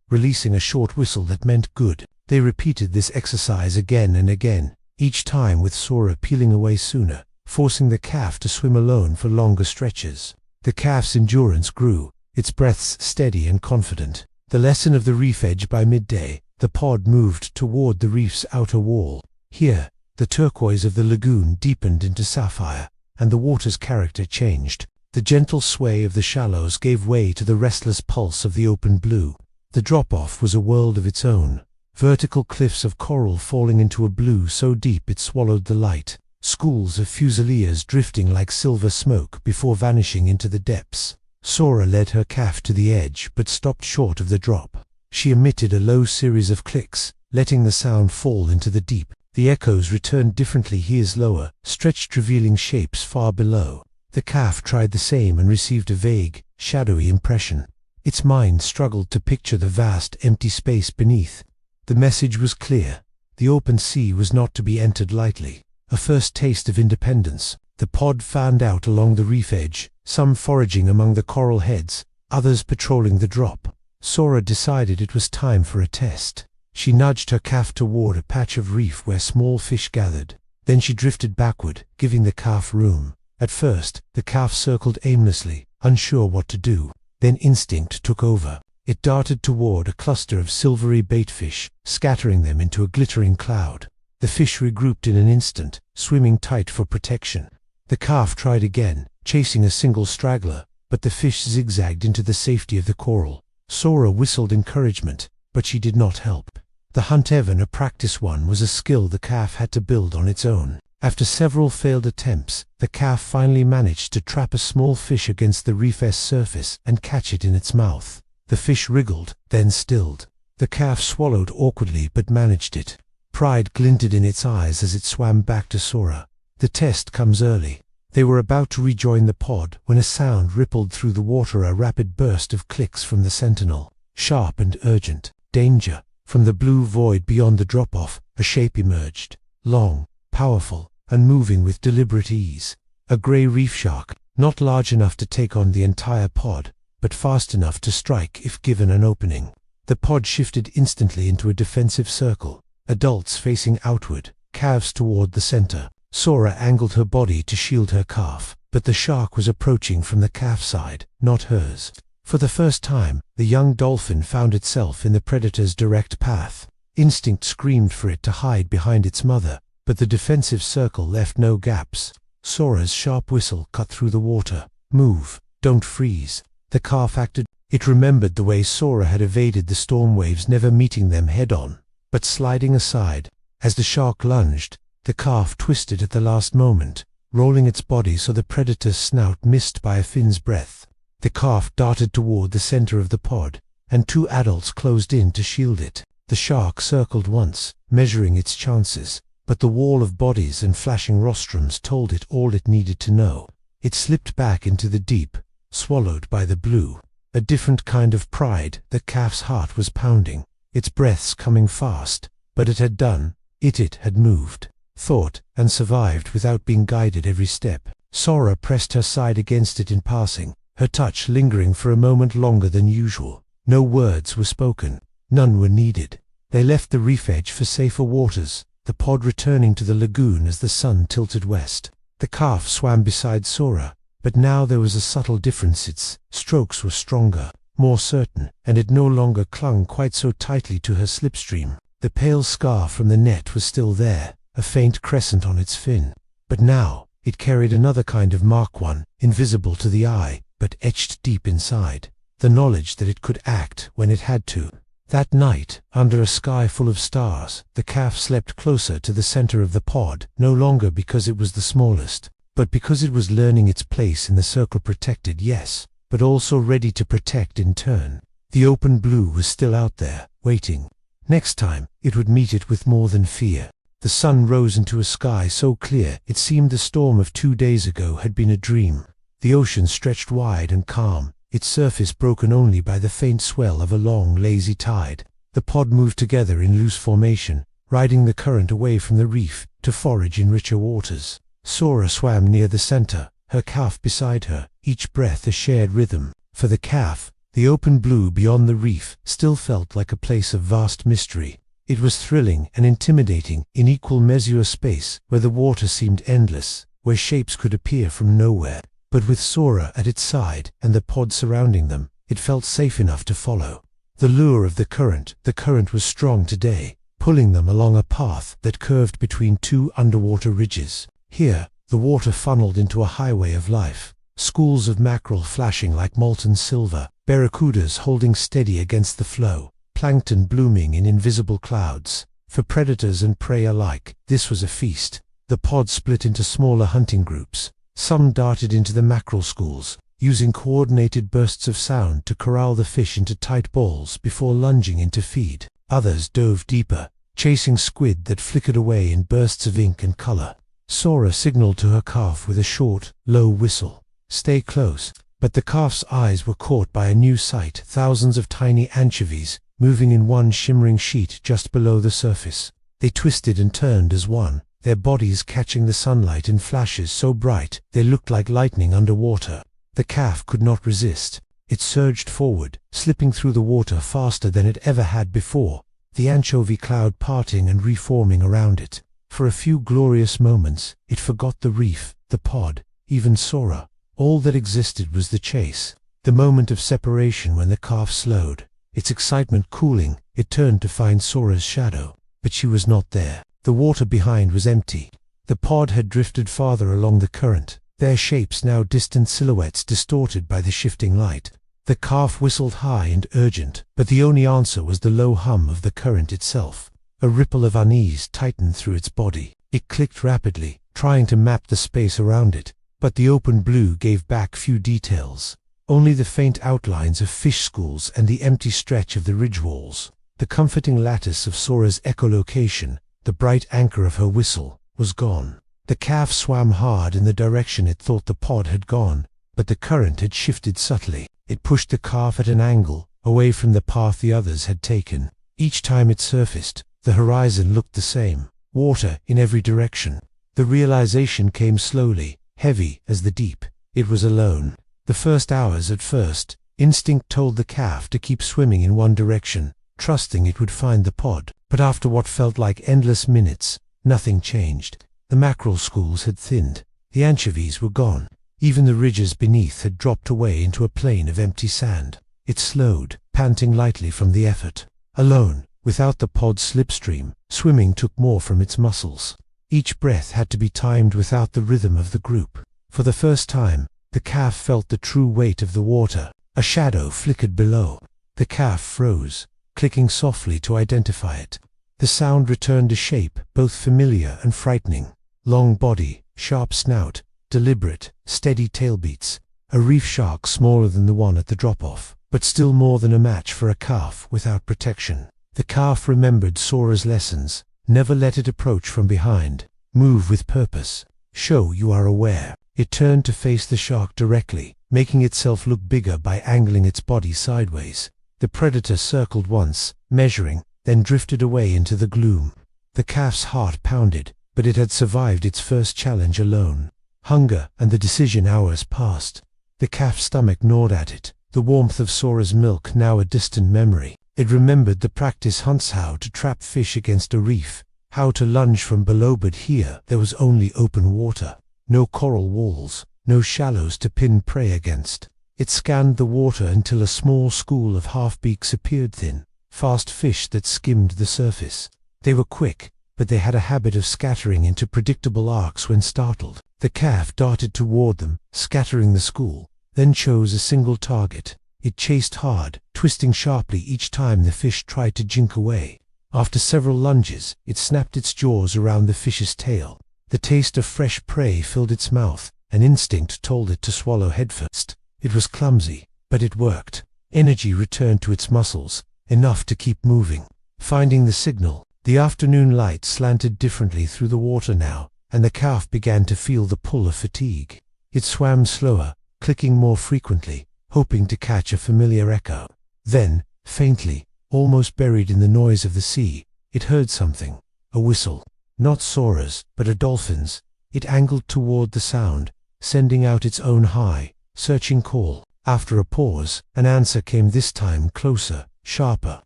A: releasing a short whistle that meant good. They repeated this exercise again and again, each time with Sora peeling away sooner, forcing the calf to swim alone for longer stretches. The calf's endurance grew, its breaths steady and confident. The lesson of the reef edge. By midday, the pod moved toward the reef's outer wall. Here, the turquoise of the lagoon deepened into sapphire, and the water's character changed. The gentle sway of the shallows gave way to the restless pulse of the open blue. The drop-off was a world of its own. Vertical cliffs of coral falling into a blue so deep it swallowed the light. Schools of fusiliers drifting like silver smoke before vanishing into the depths. Sora led her calf to the edge but stopped short of the drop. She emitted a low series of clicks, letting the sound fall into the deep. The echoes returned differently years lower, stretched revealing shapes far below. The calf tried the same and received a vague, shadowy impression. Its mind struggled to picture the vast, empty space beneath. The message was clear. The open sea was not to be entered lightly. A first taste of independence. The pod fanned out along the reef edge, some foraging among the coral heads, others patrolling the drop. Sora decided it was time for a test. She nudged her calf toward a patch of reef where small fish gathered. Then she drifted backward, giving the calf room. At first, the calf circled aimlessly, unsure what to do. Then instinct took over. It darted toward a cluster of silvery baitfish, scattering them into a glittering cloud. The fish regrouped in an instant, swimming tight for protection. The calf tried again, chasing a single straggler, but the fish zigzagged into the safety of the coral. Sora whistled encouragement, but she did not help. The hunt, even a practice one, was a skill the calf had to build on its own. After several failed attempts, the calf finally managed to trap a small fish against the reef's surface and catch it in its mouth. The fish wriggled, then stilled. The calf swallowed awkwardly but managed it. Pride glinted in its eyes as it swam back to Sora. The test comes early. They were about to rejoin the pod when a sound rippled through the water, a rapid burst of clicks from the sentinel. Sharp and urgent. Danger. From the blue void beyond the drop-off, a shape emerged. Long, powerful, and moving with deliberate ease. A grey reef shark, not large enough to take on the entire pod, but fast enough to strike if given an opening. The pod shifted instantly into a defensive circle. Adults facing outward, calves toward the center. Sora angled her body to shield her calf, but the shark was approaching from the calf side, not hers. For the first time, the young dolphin found itself in the predator's direct path. Instinct screamed for it to hide behind its mother, but the defensive circle left no gaps. Sora's sharp whistle cut through the water. Move, don't freeze. The calf acted. It remembered the way Sora had evaded the storm waves, never meeting them head-on, but sliding aside. As the shark lunged, the calf twisted at the last moment, rolling its body so the predator's snout missed by a fin's breadth. The calf darted toward the center of the pod, and two adults closed in to shield it. The shark circled once, measuring its chances, but the wall of bodies and flashing rostrums told it all it needed to know. It slipped back into the deep, swallowed by the blue. A different kind of pride. The calf's heart was pounding, its breaths coming fast, but it had done. It had moved, thought, and survived without being guided every step. Sora pressed her side against it in passing, her touch lingering for a moment longer than usual. No words were spoken. None were needed. They left the reef edge for safer waters, the pod returning to the lagoon as the sun tilted west. The calf swam beside Sora, but now there was a subtle difference. Its strokes were stronger, more certain, and it no longer clung quite so tightly to her slipstream. The pale scar from the net was still there, a faint crescent on its fin. But now, it carried another kind of mark, one invisible to the eye, but etched deep inside. The knowledge that it could act when it had to. That night, under a sky full of stars, the calf slept closer to the center of the pod, no longer because it was the smallest, but because it was learning its place in the circle, protected, yes, but also ready to protect in turn. The open blue was still out there, waiting. Next time, it would meet it with more than fear. The sun rose into a sky so clear it seemed the storm of 2 days ago had been a dream. The ocean stretched wide and calm, its surface broken only by the faint swell of a long, lazy tide. The pod moved together in loose formation, riding the current away from the reef, to forage in richer waters. Sora swam near the center, her calf beside her, each breath a shared rhythm. For the calf, the open blue beyond the reef still felt like a place of vast mystery. It was thrilling and intimidating in equal measure, a space where the water seemed endless, where shapes could appear from nowhere. But with Sora at its side and the pod surrounding them, it felt safe enough to follow. The lure of the current was strong today, pulling them along a path that curved between two underwater ridges. Here, the water funneled into a highway of life, schools of mackerel flashing like molten silver, barracudas holding steady against the flow, plankton blooming in invisible clouds. For predators and prey alike, this was a feast. The pod split into smaller hunting groups. Some darted into the mackerel schools, using coordinated bursts of sound to corral the fish into tight balls before lunging in to feed. Others dove deeper, chasing squid that flickered away in bursts of ink and color. Sora signaled to her calf with a short, low whistle. "Stay close." But the calf's eyes were caught by a new sight: thousands of tiny anchovies, moving in one shimmering sheet just below the surface. They twisted and turned as one, their bodies catching the sunlight in flashes so bright they looked like lightning underwater. The calf could not resist. It surged forward, slipping through the water faster than it ever had before, the anchovy cloud parting and reforming around it. For a few glorious moments, it forgot the reef, the pod, even Sora. All that existed was the chase, the moment of separation when the calf slowed. Its excitement cooling, it turned to find Sora's shadow. But she was not there. The water behind was empty. The pod had drifted farther along the current, their shapes now distant silhouettes distorted by the shifting light. The calf whistled high and urgent, but the only answer was the low hum of the current itself. A ripple of unease tightened through its body. It clicked rapidly, trying to map the space around it, but the open blue gave back few details. Only the faint outlines of fish schools and the empty stretch of the ridge walls. The comforting lattice of Sora's echolocation, the bright anchor of her whistle, was gone. The calf swam hard in the direction it thought the pod had gone, but the current had shifted subtly. It pushed the calf at an angle, away from the path the others had taken. Each time it surfaced, the horizon looked the same, water in every direction. The realization came slowly, heavy as the deep. It was alone. The first hours at first, instinct told the calf to keep swimming in one direction, trusting it would find the pod. But after what felt like endless minutes, nothing changed. The mackerel schools had thinned. The anchovies were gone. Even the ridges beneath had dropped away into a plain of empty sand. It slowed, panting lightly from the effort. Alone, without the pod's slipstream, swimming took more from its muscles. Each breath had to be timed without the rhythm of the group. For the first time, the calf felt the true weight of the water. A shadow flickered below. The calf froze, clicking softly to identify it. The sound returned to shape, both familiar and frightening. Long body, sharp snout, deliberate, steady tailbeats. A reef shark smaller than the one at the drop-off, but still more than a match for a calf without protection. The calf remembered Sora's lessons. Never let it approach from behind. Move with purpose. Show you are aware. It turned to face the shark directly, making itself look bigger by angling its body sideways. The predator circled once, measuring, then drifted away into the gloom. The calf's heart pounded, but it had survived its first challenge alone. Hunger and the decision hours passed. The calf's stomach gnawed at it, the warmth of Sora's milk now a distant memory. It remembered the practice hunts, how to trap fish against a reef, how to lunge from below, but here there was only open water. No coral walls, no shallows to pin prey against. It scanned the water until a small school of half-beaks appeared, thin, fast fish that skimmed the surface. They were quick, but they had a habit of scattering into predictable arcs when startled. The calf darted toward them, scattering the school, then chose a single target. It chased hard, twisting sharply each time the fish tried to jink away. After several lunges, it snapped its jaws around the fish's tail. The taste of fresh prey filled its mouth, and instinct told it to swallow headfirst. It was clumsy, but it worked. Energy returned to its muscles, enough to keep moving. Finding the signal, the afternoon light slanted differently through the water now, and the calf began to feel the pull of fatigue. It swam slower, clicking more frequently, hoping to catch a familiar echo. Then, faintly, almost buried in the noise of the sea, it heard something. A whistle. Not Sora's, but a dolphin's. It angled toward the sound, sending out its own high, searching call. After a pause, an answer came, this time closer, sharper.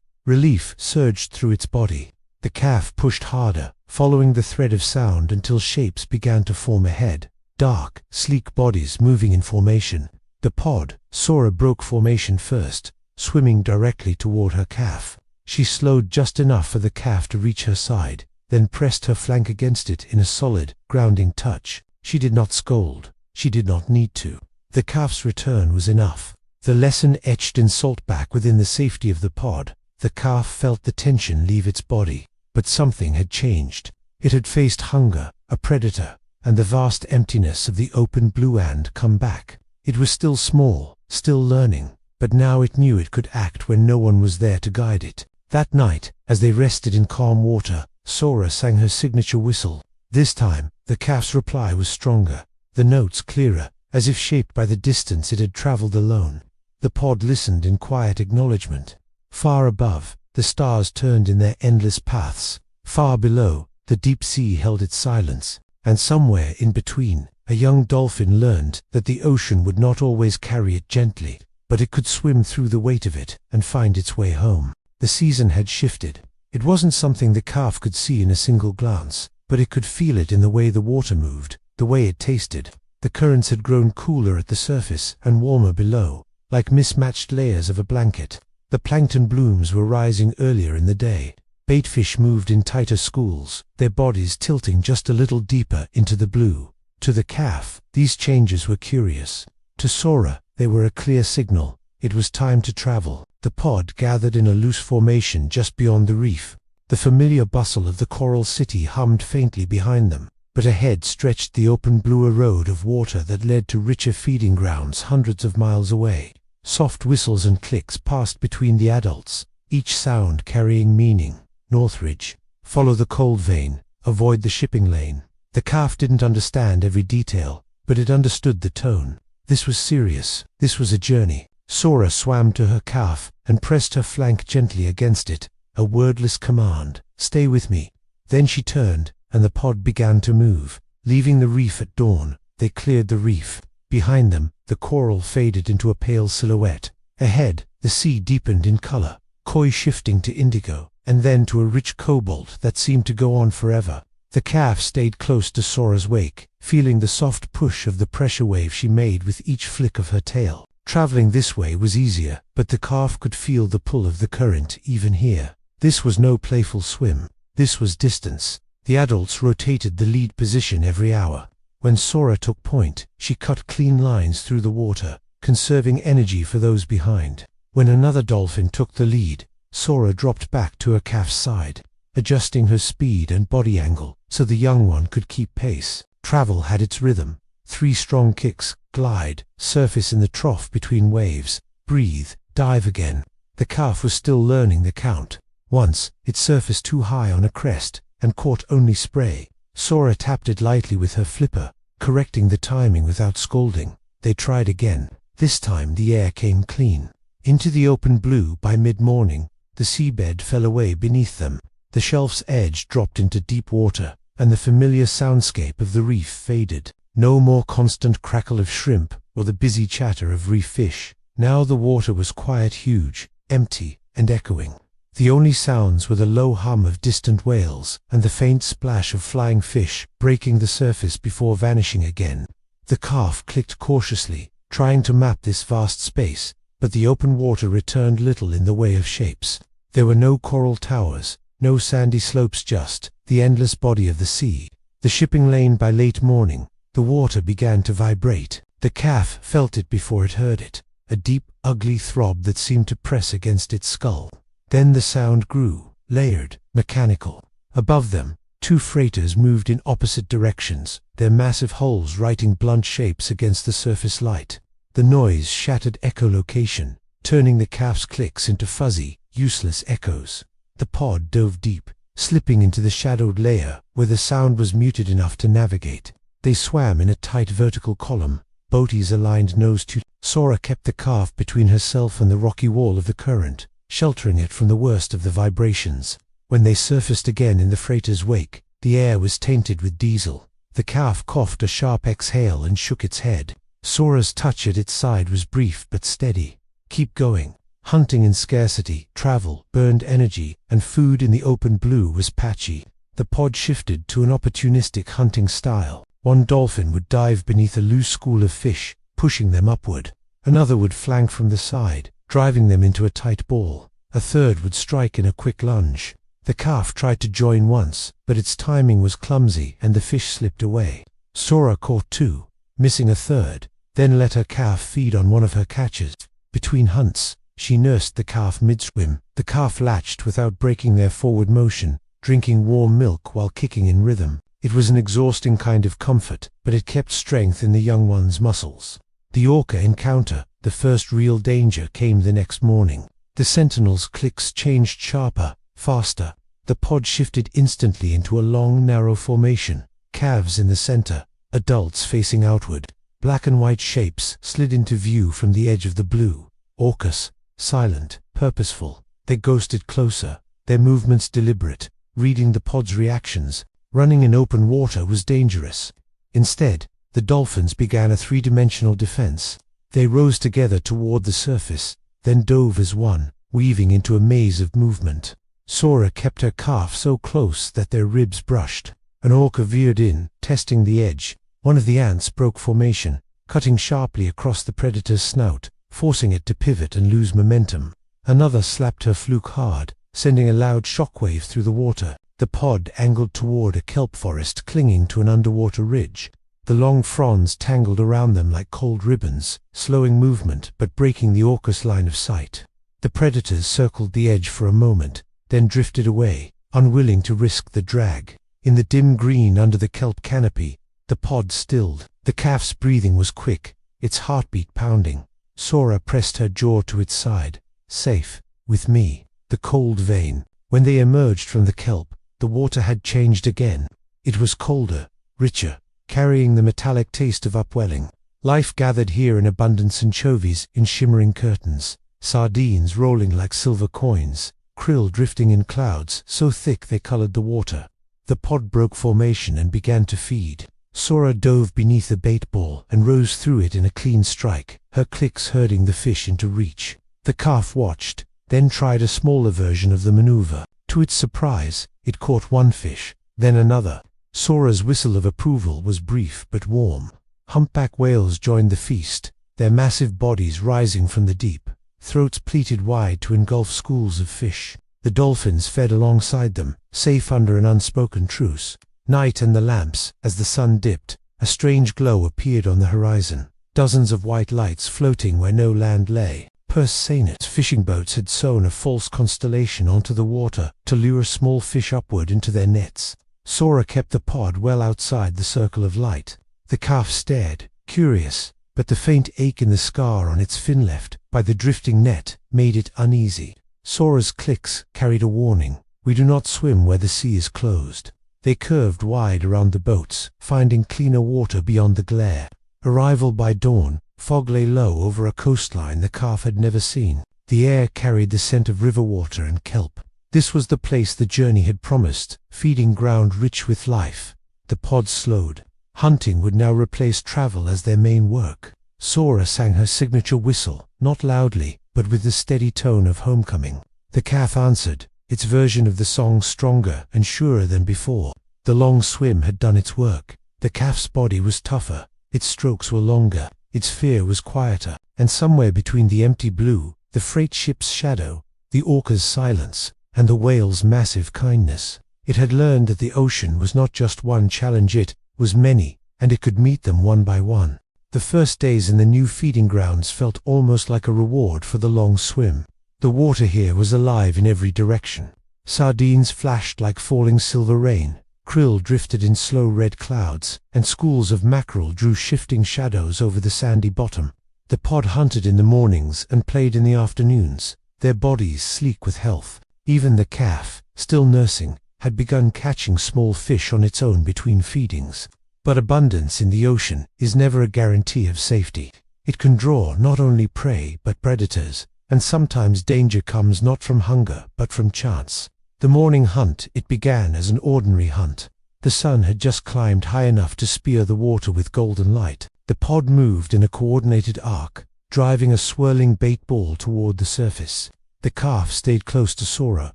A: Relief surged through its body. The calf pushed harder, following the thread of sound until shapes began to form ahead. Dark, sleek bodies moving in formation. The pod. Sora broke formation first, swimming directly toward her calf. She slowed just enough for the calf to reach her side, then pressed her flank against it in a solid, grounding touch. She did not scold. She did not need to. The calf's return was enough. The lesson etched in saltback within the safety of the pod. The calf felt the tension leave its body. But something had changed. It had faced hunger, a predator, and the vast emptiness of the open blue and come back. It was still small, still learning, but now it knew it could act when no one was there to guide it. That night, as they rested in calm water, Sora sang her signature whistle. This time, the calf's reply was stronger, the notes clearer, as if shaped by the distance it had traveled alone. The pod listened in quiet acknowledgement. Far above, the stars turned in their endless paths. Far below, the deep sea held its silence. And somewhere in between, a young dolphin learned that the ocean would not always carry it gently, but it could swim through the weight of it and find its way home. The season had shifted. It wasn't something the calf could see in a single glance, but it could feel it in the way the water moved, the way it tasted. The currents had grown cooler at the surface and warmer below, like mismatched layers of a blanket. The plankton blooms were rising earlier in the day. Baitfish moved in tighter schools, their bodies tilting just a little deeper into the blue. To the calf, these changes were curious. To Sora, they were a clear signal. It was time to travel. The pod gathered in a loose formation just beyond the reef. The familiar bustle of the coral city hummed faintly behind them, but ahead stretched the open bluer road of water that led to richer feeding grounds hundreds of miles away. Soft whistles and clicks passed between the adults, each sound carrying meaning. Northridge. Follow the cold vein. Avoid the shipping lane. The calf didn't understand every detail, but it understood the tone. This was serious. This was a journey. Sora swam to her calf and pressed her flank gently against it, a wordless command. Stay with me. Then she turned, and the pod began to move. Leaving the reef at dawn, they cleared the reef. Behind them, the coral faded into a pale silhouette. Ahead, the sea deepened in color, koi shifting to indigo, and then to a rich cobalt that seemed to go on forever. The calf stayed close to Sora's wake, feeling the soft push of the pressure wave she made with each flick of her tail. Traveling this way was easier, but the calf could feel the pull of the current even here. This was no playful swim. This was distance. The adults rotated the lead position every hour. When Sora took point, she cut clean lines through the water, conserving energy for those behind. When another dolphin took the lead, Sora dropped back to her calf's side, adjusting her speed and body angle so the young one could keep pace. Travel had its rhythm. 3 strong kicks, glide, surface in the trough between waves, breathe, dive again. The calf was still learning the count. Once, it surfaced too high on a crest and caught only spray. Sora tapped it lightly with her flipper, correcting the timing without scolding. They tried again. This time the air came clean. Into the open blue by mid-morning, the seabed fell away beneath them. The shelf's edge dropped into deep water, and the familiar soundscape of the reef faded. No more constant crackle of shrimp or the busy chatter of reef fish. Now the water was quiet, huge, empty, and echoing. The only sounds were the low hum of distant whales and the faint splash of flying fish breaking the surface before vanishing again. The calf clicked cautiously, trying to map this vast space, but the open water returned little in the way of shapes. There were no coral towers, no sandy slopes, just the endless body of the sea. The shipping lane by late morning, the water began to vibrate. The calf felt it before it heard it, a deep, ugly throb that seemed to press against its skull. Then the sound grew, layered, mechanical. Above them, 2 freighters moved in opposite directions, their massive hulls writing blunt shapes against the surface light. The noise shattered echolocation, turning the calf's clicks into fuzzy, useless echoes. The pod dove deep, slipping into the shadowed layer where the sound was muted enough to navigate. They swam in a tight vertical column, boaties aligned nose to. Sora kept the calf between herself and the rocky wall of the current, sheltering it from the worst of the vibrations. When they surfaced again in the freighter's wake, The air was tainted with diesel. The calf coughed a sharp exhale and shook its head. Sora's touch at its side was brief but steady. Keep going. Hunting in scarcity, travel, burned energy, and food in the open blue was patchy. The pod shifted to an opportunistic hunting style. One dolphin would dive beneath a loose school of fish, pushing them upward. Another would flank from the side, driving them into a tight ball. A third would strike in a quick lunge. The calf tried to join once, but its timing was clumsy and the fish slipped away. Sora caught two, missing a third, then let her calf feed on one of her catches. Between hunts, she nursed the calf mid-swim. The calf latched without breaking their forward motion, drinking warm milk while kicking in rhythm. It was an exhausting kind of comfort, but it kept strength in the young one's muscles. The orca encounter, the first real danger, came the next morning. The sentinel's clicks changed sharper, faster. The pod shifted instantly into a long, narrow formation. Calves in the center, adults facing outward. Black and white shapes slid into view from the edge of the blue. Orcas, silent, purposeful. They ghosted closer, their movements deliberate, reading the pod's reactions. Running in open water was dangerous. Instead, the dolphins began a three-dimensional defense. They rose together toward the surface, then dove as one, weaving into a maze of movement. Sora kept her calf so close that their ribs brushed. An orca veered in, testing the edge. One of the ants broke formation, cutting sharply across the predator's snout, forcing it to pivot and lose momentum. Another slapped her fluke hard, sending a loud shockwave through the water. The pod angled toward a kelp forest clinging to an underwater ridge. The long fronds tangled around them like cold ribbons, slowing movement but breaking the orca's line of sight. The predators circled the edge for a moment, then drifted away, unwilling to risk the drag. In the dim green under the kelp canopy, the pod stilled. The calf's breathing was quick, its heartbeat pounding. Sora pressed her jaw to its side. Safe, with me. The cold vein. When they emerged from the kelp, the water had changed again. It was colder, richer, carrying the metallic taste of upwelling. Life gathered here in abundance: anchovies in shimmering curtains, sardines rolling like silver coins, krill drifting in clouds so thick they colored the water. The pod broke formation and began to feed. Sora dove beneath a bait ball and rose through it in a clean strike, her clicks herding the fish into reach. The calf watched, then tried a smaller version of the maneuver. To its surprise, it caught one fish, then another. Sora's whistle of approval was brief but warm. Humpback whales joined the feast, their massive bodies rising from the deep, throats pleated wide to engulf schools of fish. The dolphins fed alongside them, safe under an unspoken truce. Night and the lamps. As the sun dipped, a strange glow appeared on the horizon. Dozens of white lights floating where no land lay. Purse seinets fishing boats had sewn a false constellation onto the water to lure small fish upward into their nets. Sora kept the pod well outside the circle of light. The calf stared, curious, but the faint ache in the scar on its fin left by the drifting net made it uneasy. Sora's clicks carried a warning: we do not swim where the sea is closed. They curved wide around the boats, finding cleaner water beyond the glare. Arrival by dawn, fog lay low over a coastline the calf had never seen. The air carried the scent of river water and kelp. This was the place the journey had promised, feeding ground rich with life. The pod slowed. Hunting would now replace travel as their main work. Sora sang her signature whistle, not loudly, but with the steady tone of homecoming. The calf answered, its version of the song stronger and surer than before. The long swim had done its work. The calf's body was tougher, its strokes were longer, its fear was quieter, and somewhere between the empty blue, the freight ship's shadow, the orca's silence, and the whale's massive kindness, it had learned that the ocean was not just one challenge, it was many, and it could meet them one by one. The first days in the new feeding grounds felt almost like a reward for the long swim. The water here was alive in every direction. Sardines flashed like falling silver rain, krill drifted in slow red clouds, and schools of mackerel drew shifting shadows over the sandy bottom. The pod hunted in the mornings and played in the afternoons, their bodies sleek with health. Even the calf, still nursing, had begun catching small fish on its own between feedings. But abundance in the ocean is never a guarantee of safety. It can draw not only prey but predators, and sometimes danger comes not from hunger but from chance. The morning hunt, it began as an ordinary hunt. The sun had just climbed high enough to spear the water with golden light. The pod moved in a coordinated arc, driving a swirling bait ball toward the surface. The calf stayed close to Sora,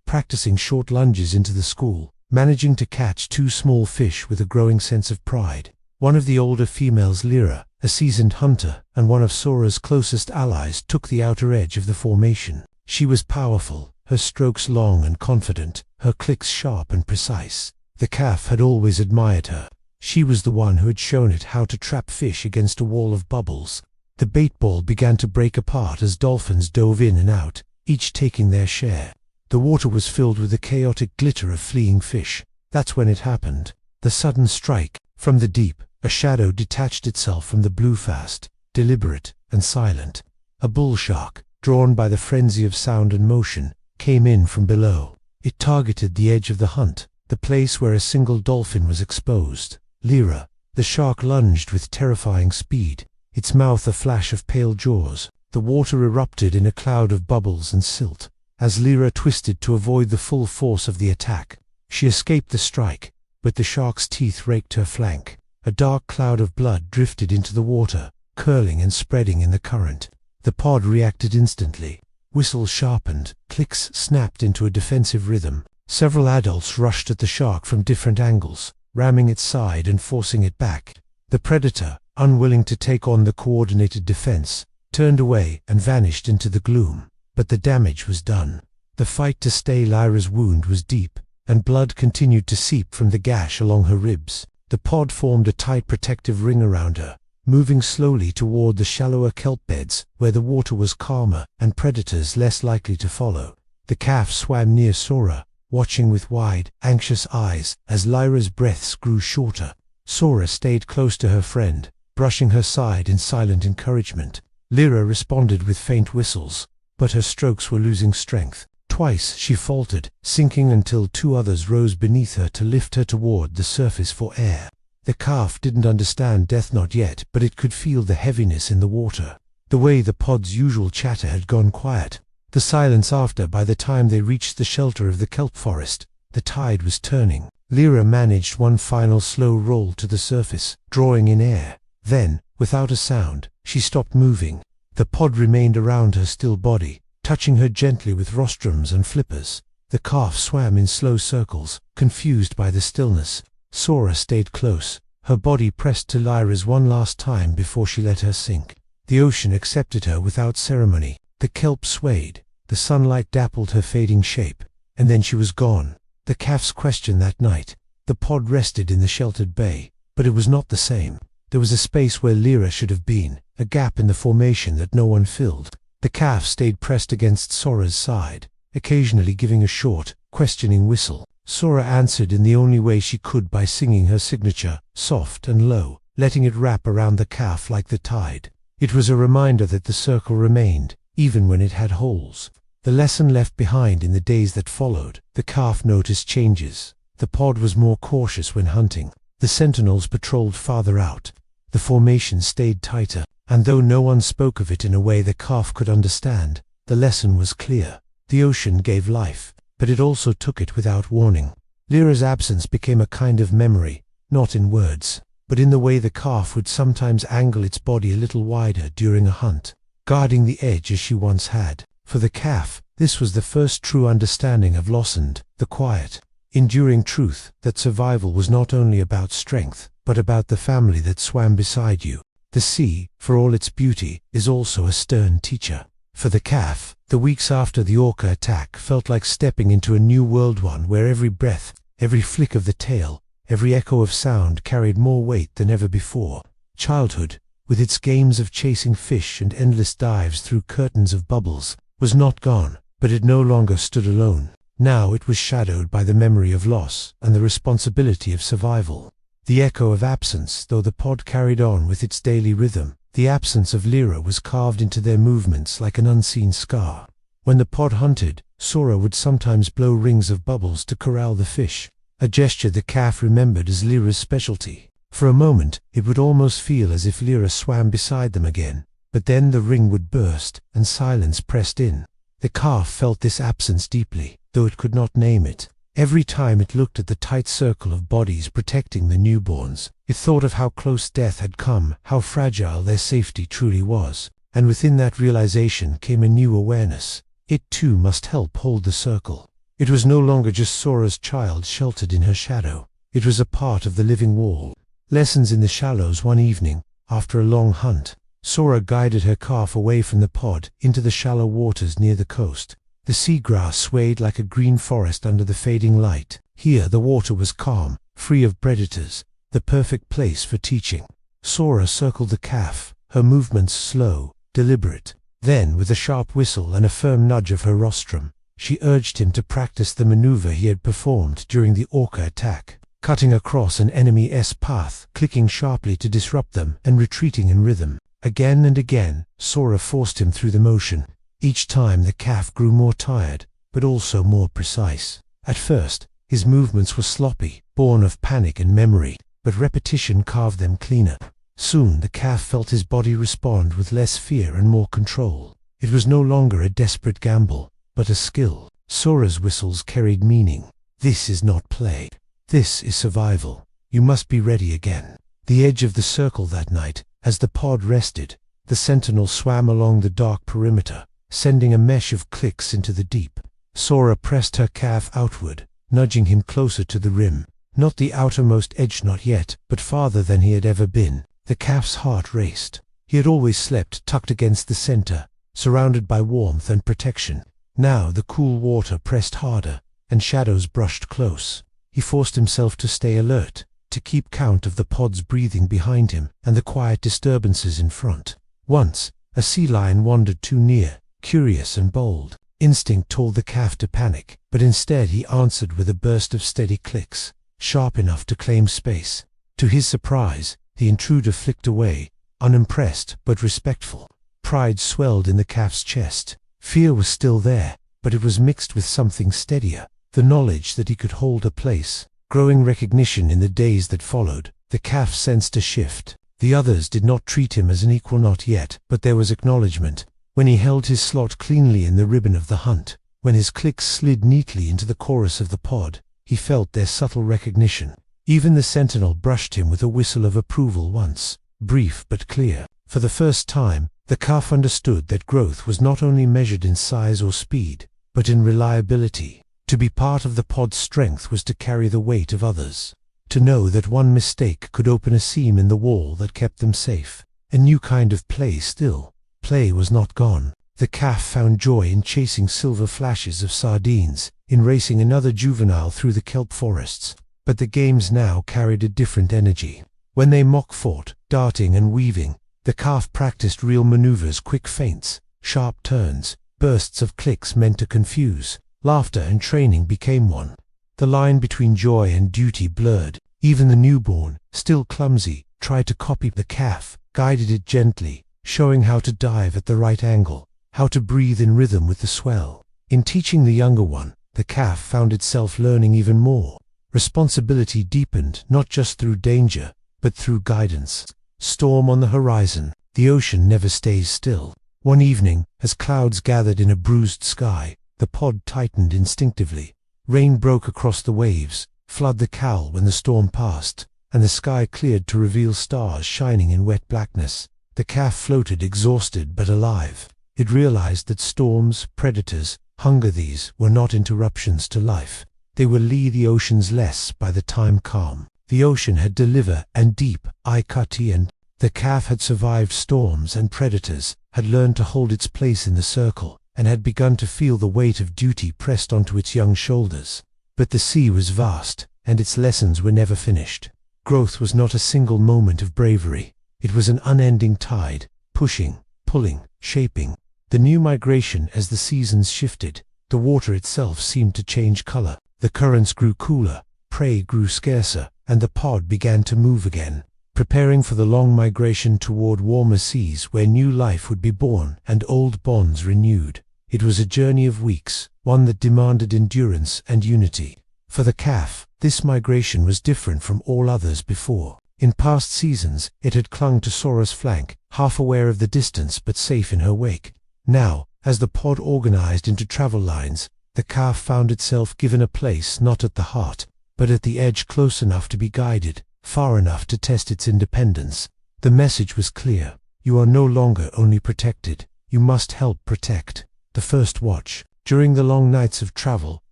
A: practicing short lunges into the school, managing to catch 2 small fish with a growing sense of pride. One of the older females, Lyra, a seasoned hunter and one of Sora's closest allies, took the outer edge of the formation. She was powerful, her strokes long and confident, her clicks sharp and precise. The calf had always admired her. She was the one who had shown it how to trap fish against a wall of bubbles. The bait ball began to break apart as dolphins dove in and out, each taking their share. The water was filled with the chaotic glitter of fleeing fish. That's when it happened. The sudden strike. From the deep, a shadow detached itself from the blue, fast, deliberate, and silent. A bull shark, drawn by the frenzy of sound and motion, came in from below. It targeted the edge of the hunt, the place where a single dolphin was exposed. Lyra. The shark lunged with terrifying speed, its mouth a flash of pale jaws. The water erupted in a cloud of bubbles and silt. As Lyra twisted to avoid the full force of the attack, she escaped the strike, but the shark's teeth raked her flank. A dark cloud of blood drifted into the water, curling and spreading in the current. The pod reacted instantly. Whistles sharpened, clicks snapped into a defensive rhythm. Several adults rushed at the shark from different angles, ramming its side and forcing it back. The predator, unwilling to take on the coordinated defense, turned away and vanished into the gloom. But the damage was done. The fight to stay Lyra's wound was deep, and blood continued to seep from the gash along her ribs. The pod formed a tight protective ring around her, moving slowly toward the shallower kelp beds where the water was calmer and predators less likely to follow. The calf swam near Sora, watching with wide, anxious eyes as Lyra's breaths grew shorter. Sora stayed close to her friend, brushing her side in silent encouragement. Lyra responded with faint whistles, but her strokes were losing strength. Twice she faltered, sinking until 2 others rose beneath her to lift her toward the surface for air. The calf didn't understand death not yet, but it could feel the heaviness in the water. The way the pod's usual chatter had gone quiet. The silence after. By the time they reached the shelter of the kelp forest, the tide was turning. Lyra managed one final slow roll to the surface, drawing in air. Then, without a sound, she stopped moving. The pod remained around her still body, touching her gently with rostrums and flippers. The calf swam in slow circles, confused by the stillness. Sora stayed close, her body pressed to Lyra's one last time before she let her sink. The ocean accepted her without ceremony. The kelp swayed, the sunlight dappled her fading shape, and then she was gone. The calf's question that night. The pod rested in the sheltered bay, but it was not the same. There was a space where Lyra should have been, a gap in the formation that no one filled. The calf stayed pressed against Sora's side, occasionally giving a short, questioning whistle. Sora answered in the only way she could, by singing her signature, soft and low, letting it wrap around the calf like the tide. It was a reminder that the circle remained, even when it had holes. The lesson left behind in the days that followed. The calf noticed changes. The pod was more cautious when hunting. The sentinels patrolled farther out. The formation stayed tighter, and though no one spoke of it in a way the calf could understand, the lesson was clear. The ocean gave life, but it also took it without warning. Lyra's absence became a kind of memory, not in words, but in the way the calf would sometimes angle its body a little wider during a hunt, guarding the edge as she once had. For the calf, this was the first true understanding of loss and the quiet, enduring truth that survival was not only about strength, but about the family that swam beside you. The sea, for all its beauty, is also a stern teacher. For the calf, the weeks after the orca attack felt like stepping into a new world, one where every breath, every flick of the tail, every echo of sound carried more weight than ever before. Childhood, with its games of chasing fish and endless dives through curtains of bubbles, was not gone, but it no longer stood alone. Now it was shadowed by the memory of loss and the responsibility of survival. The echo of absence. Though the pod carried on with its daily rhythm, the absence of Lyra was carved into their movements like an unseen scar. When the pod hunted, Sora would sometimes blow rings of bubbles to corral the fish, a gesture the calf remembered as Lyra's specialty. For a moment, it would almost feel as if Lyra swam beside them again, but then the ring would burst, and silence pressed in. The calf felt this absence deeply, though it could not name it. Every time it looked at the tight circle of bodies protecting the newborns, it thought of how close death had come, how fragile their safety truly was. And within that realization came a new awareness. It too must help hold the circle. It was no longer just Sora's child sheltered in her shadow. It was a part of the living wall. Lessons in the shallows. One evening, after a long hunt, Sora guided her calf away from the pod into the shallow waters near the coast. The seagrass swayed like a green forest under the fading light. Here the water was calm, free of predators, the perfect place for teaching. Sora circled the calf, her movements slow, deliberate. Then, with a sharp whistle and a firm nudge of her rostrum, she urged him to practice the maneuver he had performed during the orca attack, cutting across an enemy's path, clicking sharply to disrupt them, and retreating in rhythm. Again and again, Sora forced him through the motion. Each time the calf grew more tired, but also more precise. At first, his movements were sloppy, born of panic and memory, but repetition carved them cleaner. Soon the calf felt his body respond with less fear and more control. It was no longer a desperate gamble, but a skill. Sora's whistles carried meaning. This is not play. This is survival. You must be ready again. The edge of the circle that night, as the pod rested, the sentinel swam along the dark perimeter, sending a mesh of clicks into the deep. Sora pressed her calf outward, nudging him closer to the rim. Not the outermost edge, not yet, but farther than he had ever been. The calf's heart raced. He had always slept tucked against the center, surrounded by warmth and protection. Now the cool water pressed harder, and shadows brushed close. He forced himself to stay alert, to keep count of the pod's breathing behind him and the quiet disturbances in front. Once, a sea lion wandered too near, curious and bold. Instinct told the calf to panic, but instead he answered with a burst of steady clicks, sharp enough to claim space. To his surprise, the intruder flicked away, unimpressed but respectful. Pride swelled in the calf's chest. Fear was still there, but it was mixed with something steadier, the knowledge that he could hold a place. Growing recognition in the days that followed, the calf sensed a shift. The others did not treat him as an equal, not yet, but there was acknowledgement. When he held his slot cleanly in the ribbon of the hunt, when his clicks slid neatly into the chorus of the pod, he felt their subtle recognition. Even the sentinel brushed him with a whistle of approval once, brief but clear. For the first time, the calf understood that growth was not only measured in size or speed, but in reliability. To be part of the pod's strength was to carry the weight of others. To know that one mistake could open a seam in the wall that kept them safe. A new kind of play still. Play was not gone. The calf found joy in chasing silver flashes of sardines, in racing another juvenile through the kelp forests. But the games now carried a different energy. When they mock fought, darting and weaving, the calf practiced real maneuvers, quick feints, sharp turns, bursts of clicks meant to confuse. Laughter and training became one. The line between joy and duty blurred. Even the newborn, still clumsy, tried to copy the calf, guided it gently, showing how to dive at the right angle, how to breathe in rhythm with the swell. In teaching the younger one, the calf found itself learning even more. Responsibility deepened, not just through danger, but through guidance. Storm on the horizon. The ocean never stays still. One evening, as clouds gathered in a bruised sky, the pod tightened instinctively. Rain broke across the waves, flood the cowl when the storm passed, and the sky cleared to reveal stars shining in wet blackness. The calf floated exhausted but alive. It realized that storms, predators, hunger, these were not interruptions to life. They would lead the ocean's less by the time calm. The ocean had deliver and deep, and the calf had survived storms and predators, had learned to hold its place in the circle, and had begun to feel the weight of duty pressed onto its young shoulders. But the sea was vast, and its lessons were never finished. Growth was not a single moment of bravery. It was an unending tide, pushing, pulling, shaping. The new migration. As the seasons shifted, the water itself seemed to change color. The currents grew cooler, prey grew scarcer, and the pod began to move again, preparing for the long migration toward warmer seas where new life would be born and old bonds renewed. It was a journey of weeks, one that demanded endurance and unity. For the calf, this migration was different from all others before. In past seasons, it had clung to Sora's flank, half aware of the distance but safe in her wake. Now, as the pod organized into travel lines, The calf found itself given a place not at the heart, but at the edge, close enough to be guided, far enough to test its independence. The message was clear. You are no longer only protected, you must help protect. The first watch. During the long nights of travel,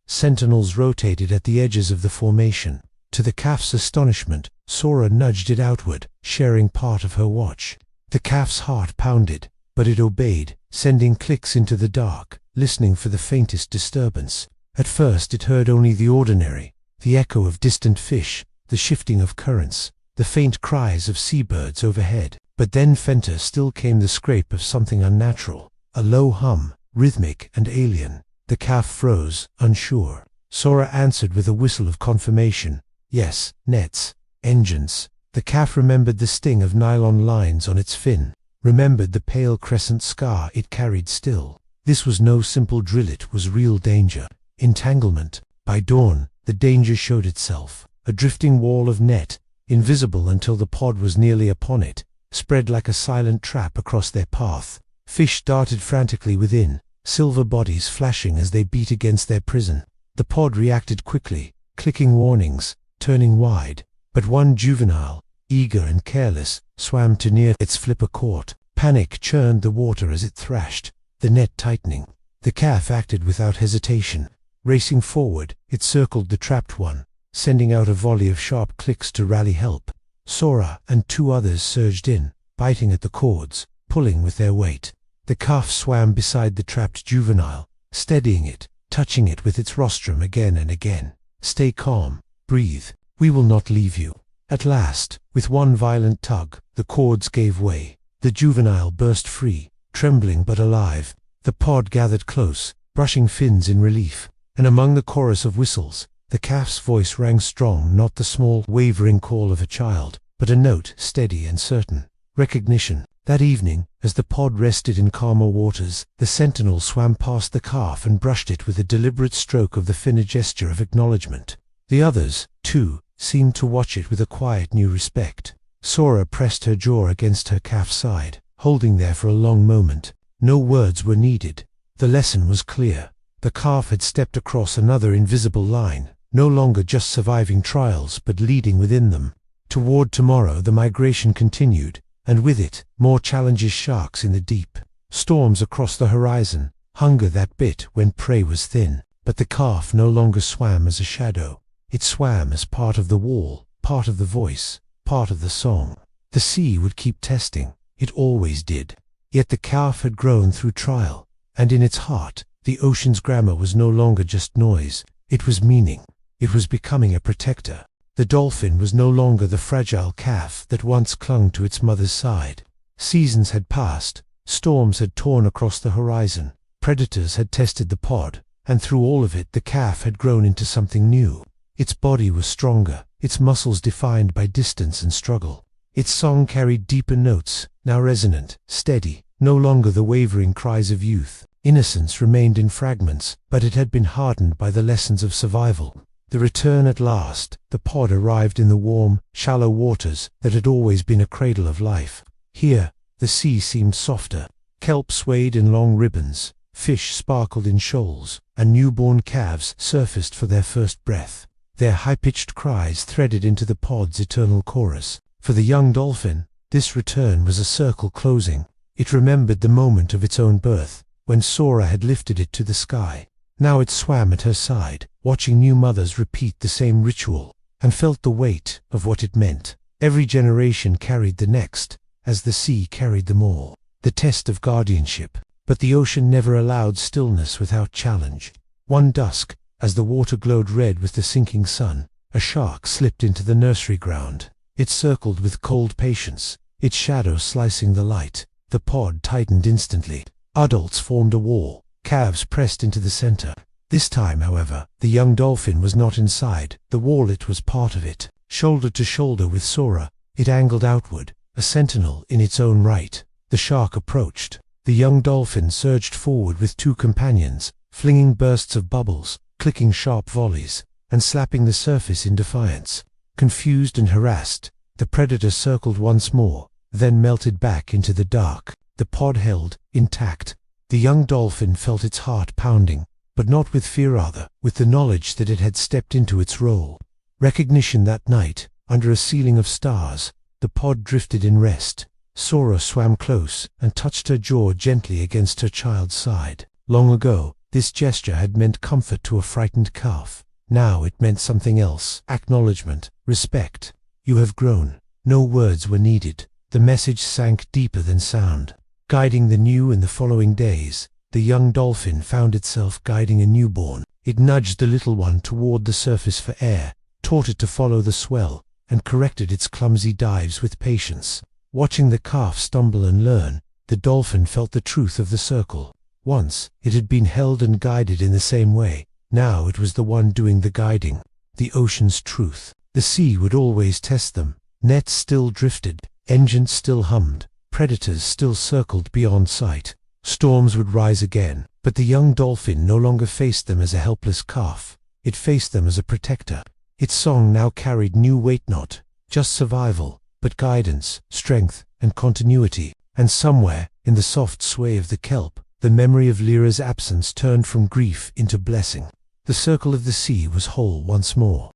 A: sentinels rotated at the edges of the formation. To the calf's astonishment, Sora nudged it outward, sharing part of her watch. The calf's heart pounded, but it obeyed, sending clicks into the dark, listening for the faintest disturbance. At first it heard only the ordinary, the echo of distant fish, the shifting of currents, the faint cries of seabirds overhead. But then fainter still came the scrape of something unnatural, a low hum, rhythmic and alien. The calf froze, unsure. Sora answered with a whistle of confirmation. Yes, nets, engines. The calf remembered the sting of nylon lines on its fin, remembered the pale crescent scar it carried still. This was no simple drill, it was real danger. Entanglement. By dawn, the danger showed itself. A drifting wall of net, invisible until the pod was nearly upon it, spread like a silent trap across their path. Fish darted frantically within, silver bodies flashing as they beat against their prison. The pod reacted quickly, clicking warnings, turning wide. But one juvenile, eager and careless, swam too near its flipper caught. Panic churned the water as it thrashed, the net tightening. The calf acted without hesitation. Racing forward, it circled the trapped one, sending out a volley of sharp clicks to rally help. Sora and two others surged in, biting at the cords, pulling with their weight. The calf swam beside the trapped juvenile, steadying it, touching it with its rostrum again and again. Stay calm, breathe, we will not leave you. At last, with one violent tug, the cords gave way. The juvenile burst free, trembling but alive. The pod gathered close, brushing fins in relief, and among the chorus of whistles, the calf's voice rang strong, not the small, wavering call of a child, but a note steady and certain. Recognition. That evening, as the pod rested in calmer waters, the sentinel swam past the calf and brushed it with a deliberate stroke of the fin, a gesture of acknowledgement. The others, too, seemed to watch it with a quiet new respect. Sora pressed her jaw against her calf's side, holding there for a long moment. No words were needed. The lesson was clear. The calf had stepped across another invisible line, no longer just surviving trials but leading within them. Toward tomorrow the migration continued, and with it, more challenges, sharks in the deep, storms across the horizon, hunger that bit when prey was thin. But the calf no longer swam as a shadow. It swam as part of the wall, part of the voice, part of the song. The sea would keep testing. It always did. Yet the calf had grown through trial, and in its heart, the ocean's grammar was no longer just noise. It was meaning. It was becoming a protector. The dolphin was no longer the fragile calf that once clung to its mother's side. Seasons had passed, storms had torn across the horizon, predators had tested the pod, and through all of it the calf had grown into something new. Its body was stronger, its muscles defined by distance and struggle. Its song carried deeper notes, now resonant, steady, no longer the wavering cries of youth. Innocence remained in fragments, but it had been hardened by the lessons of survival. The return at last. The pod arrived in the warm, shallow waters that had always been a cradle of life. Here, the sea seemed softer. Kelp swayed in long ribbons, fish sparkled in shoals, and newborn calves surfaced for their first breath. Their high-pitched cries threaded into the pod's eternal chorus. For the young dolphin, this return was a circle closing. It remembered the moment of its own birth, when Sora had lifted it to the sky. Now it swam at her side, watching new mothers repeat the same ritual, and felt the weight of what it meant. Every generation carried the next, as the sea carried them all. The test of guardianship. But the ocean never allowed stillness without challenge. One dusk, as the water glowed red with the sinking sun, a shark slipped into the nursery ground. It circled with cold patience, its shadow slicing the light. The pod tightened instantly. Adults formed a wall. Calves pressed into the center. This time, however, the young dolphin was not inside. The wall, it was part of it. Shoulder to shoulder with Sora, it angled outward, a sentinel in its own right. The shark approached. The young dolphin surged forward with two companions, flinging bursts of bubbles, clicking sharp volleys, and slapping the surface in defiance. Confused and harassed, the predator circled once more, then melted back into the dark. The pod held, intact. The young dolphin felt its heart pounding, but not with fear, rather with the knowledge that it had stepped into its role. Recognition. That night, under a ceiling of stars, the pod drifted in rest. Sora swam close and touched her jaw gently against her child's side. Long ago, this gesture had meant comfort to a frightened calf. Now it meant something else: acknowledgement, respect. You have grown. No words were needed. The message sank deeper than sound. Guiding the new in the following days, the young dolphin found itself guiding a newborn. It nudged the little one toward the surface for air, taught it to follow the swell, and corrected its clumsy dives with patience. Watching the calf stumble and learn, the dolphin felt the truth of the circle. Once, it had been held and guided in the same way. Now it was the one doing the guiding. The ocean's truth. The sea would always test them. Nets still drifted, engines still hummed, predators still circled beyond sight. Storms would rise again, but the young dolphin no longer faced them as a helpless calf. It faced them as a protector. Its song now carried new weight, not just survival, but guidance, strength, and continuity. And somewhere, in the soft sway of the kelp, the memory of Lyra's absence turned from grief into blessing. The circle of the sea was whole once more.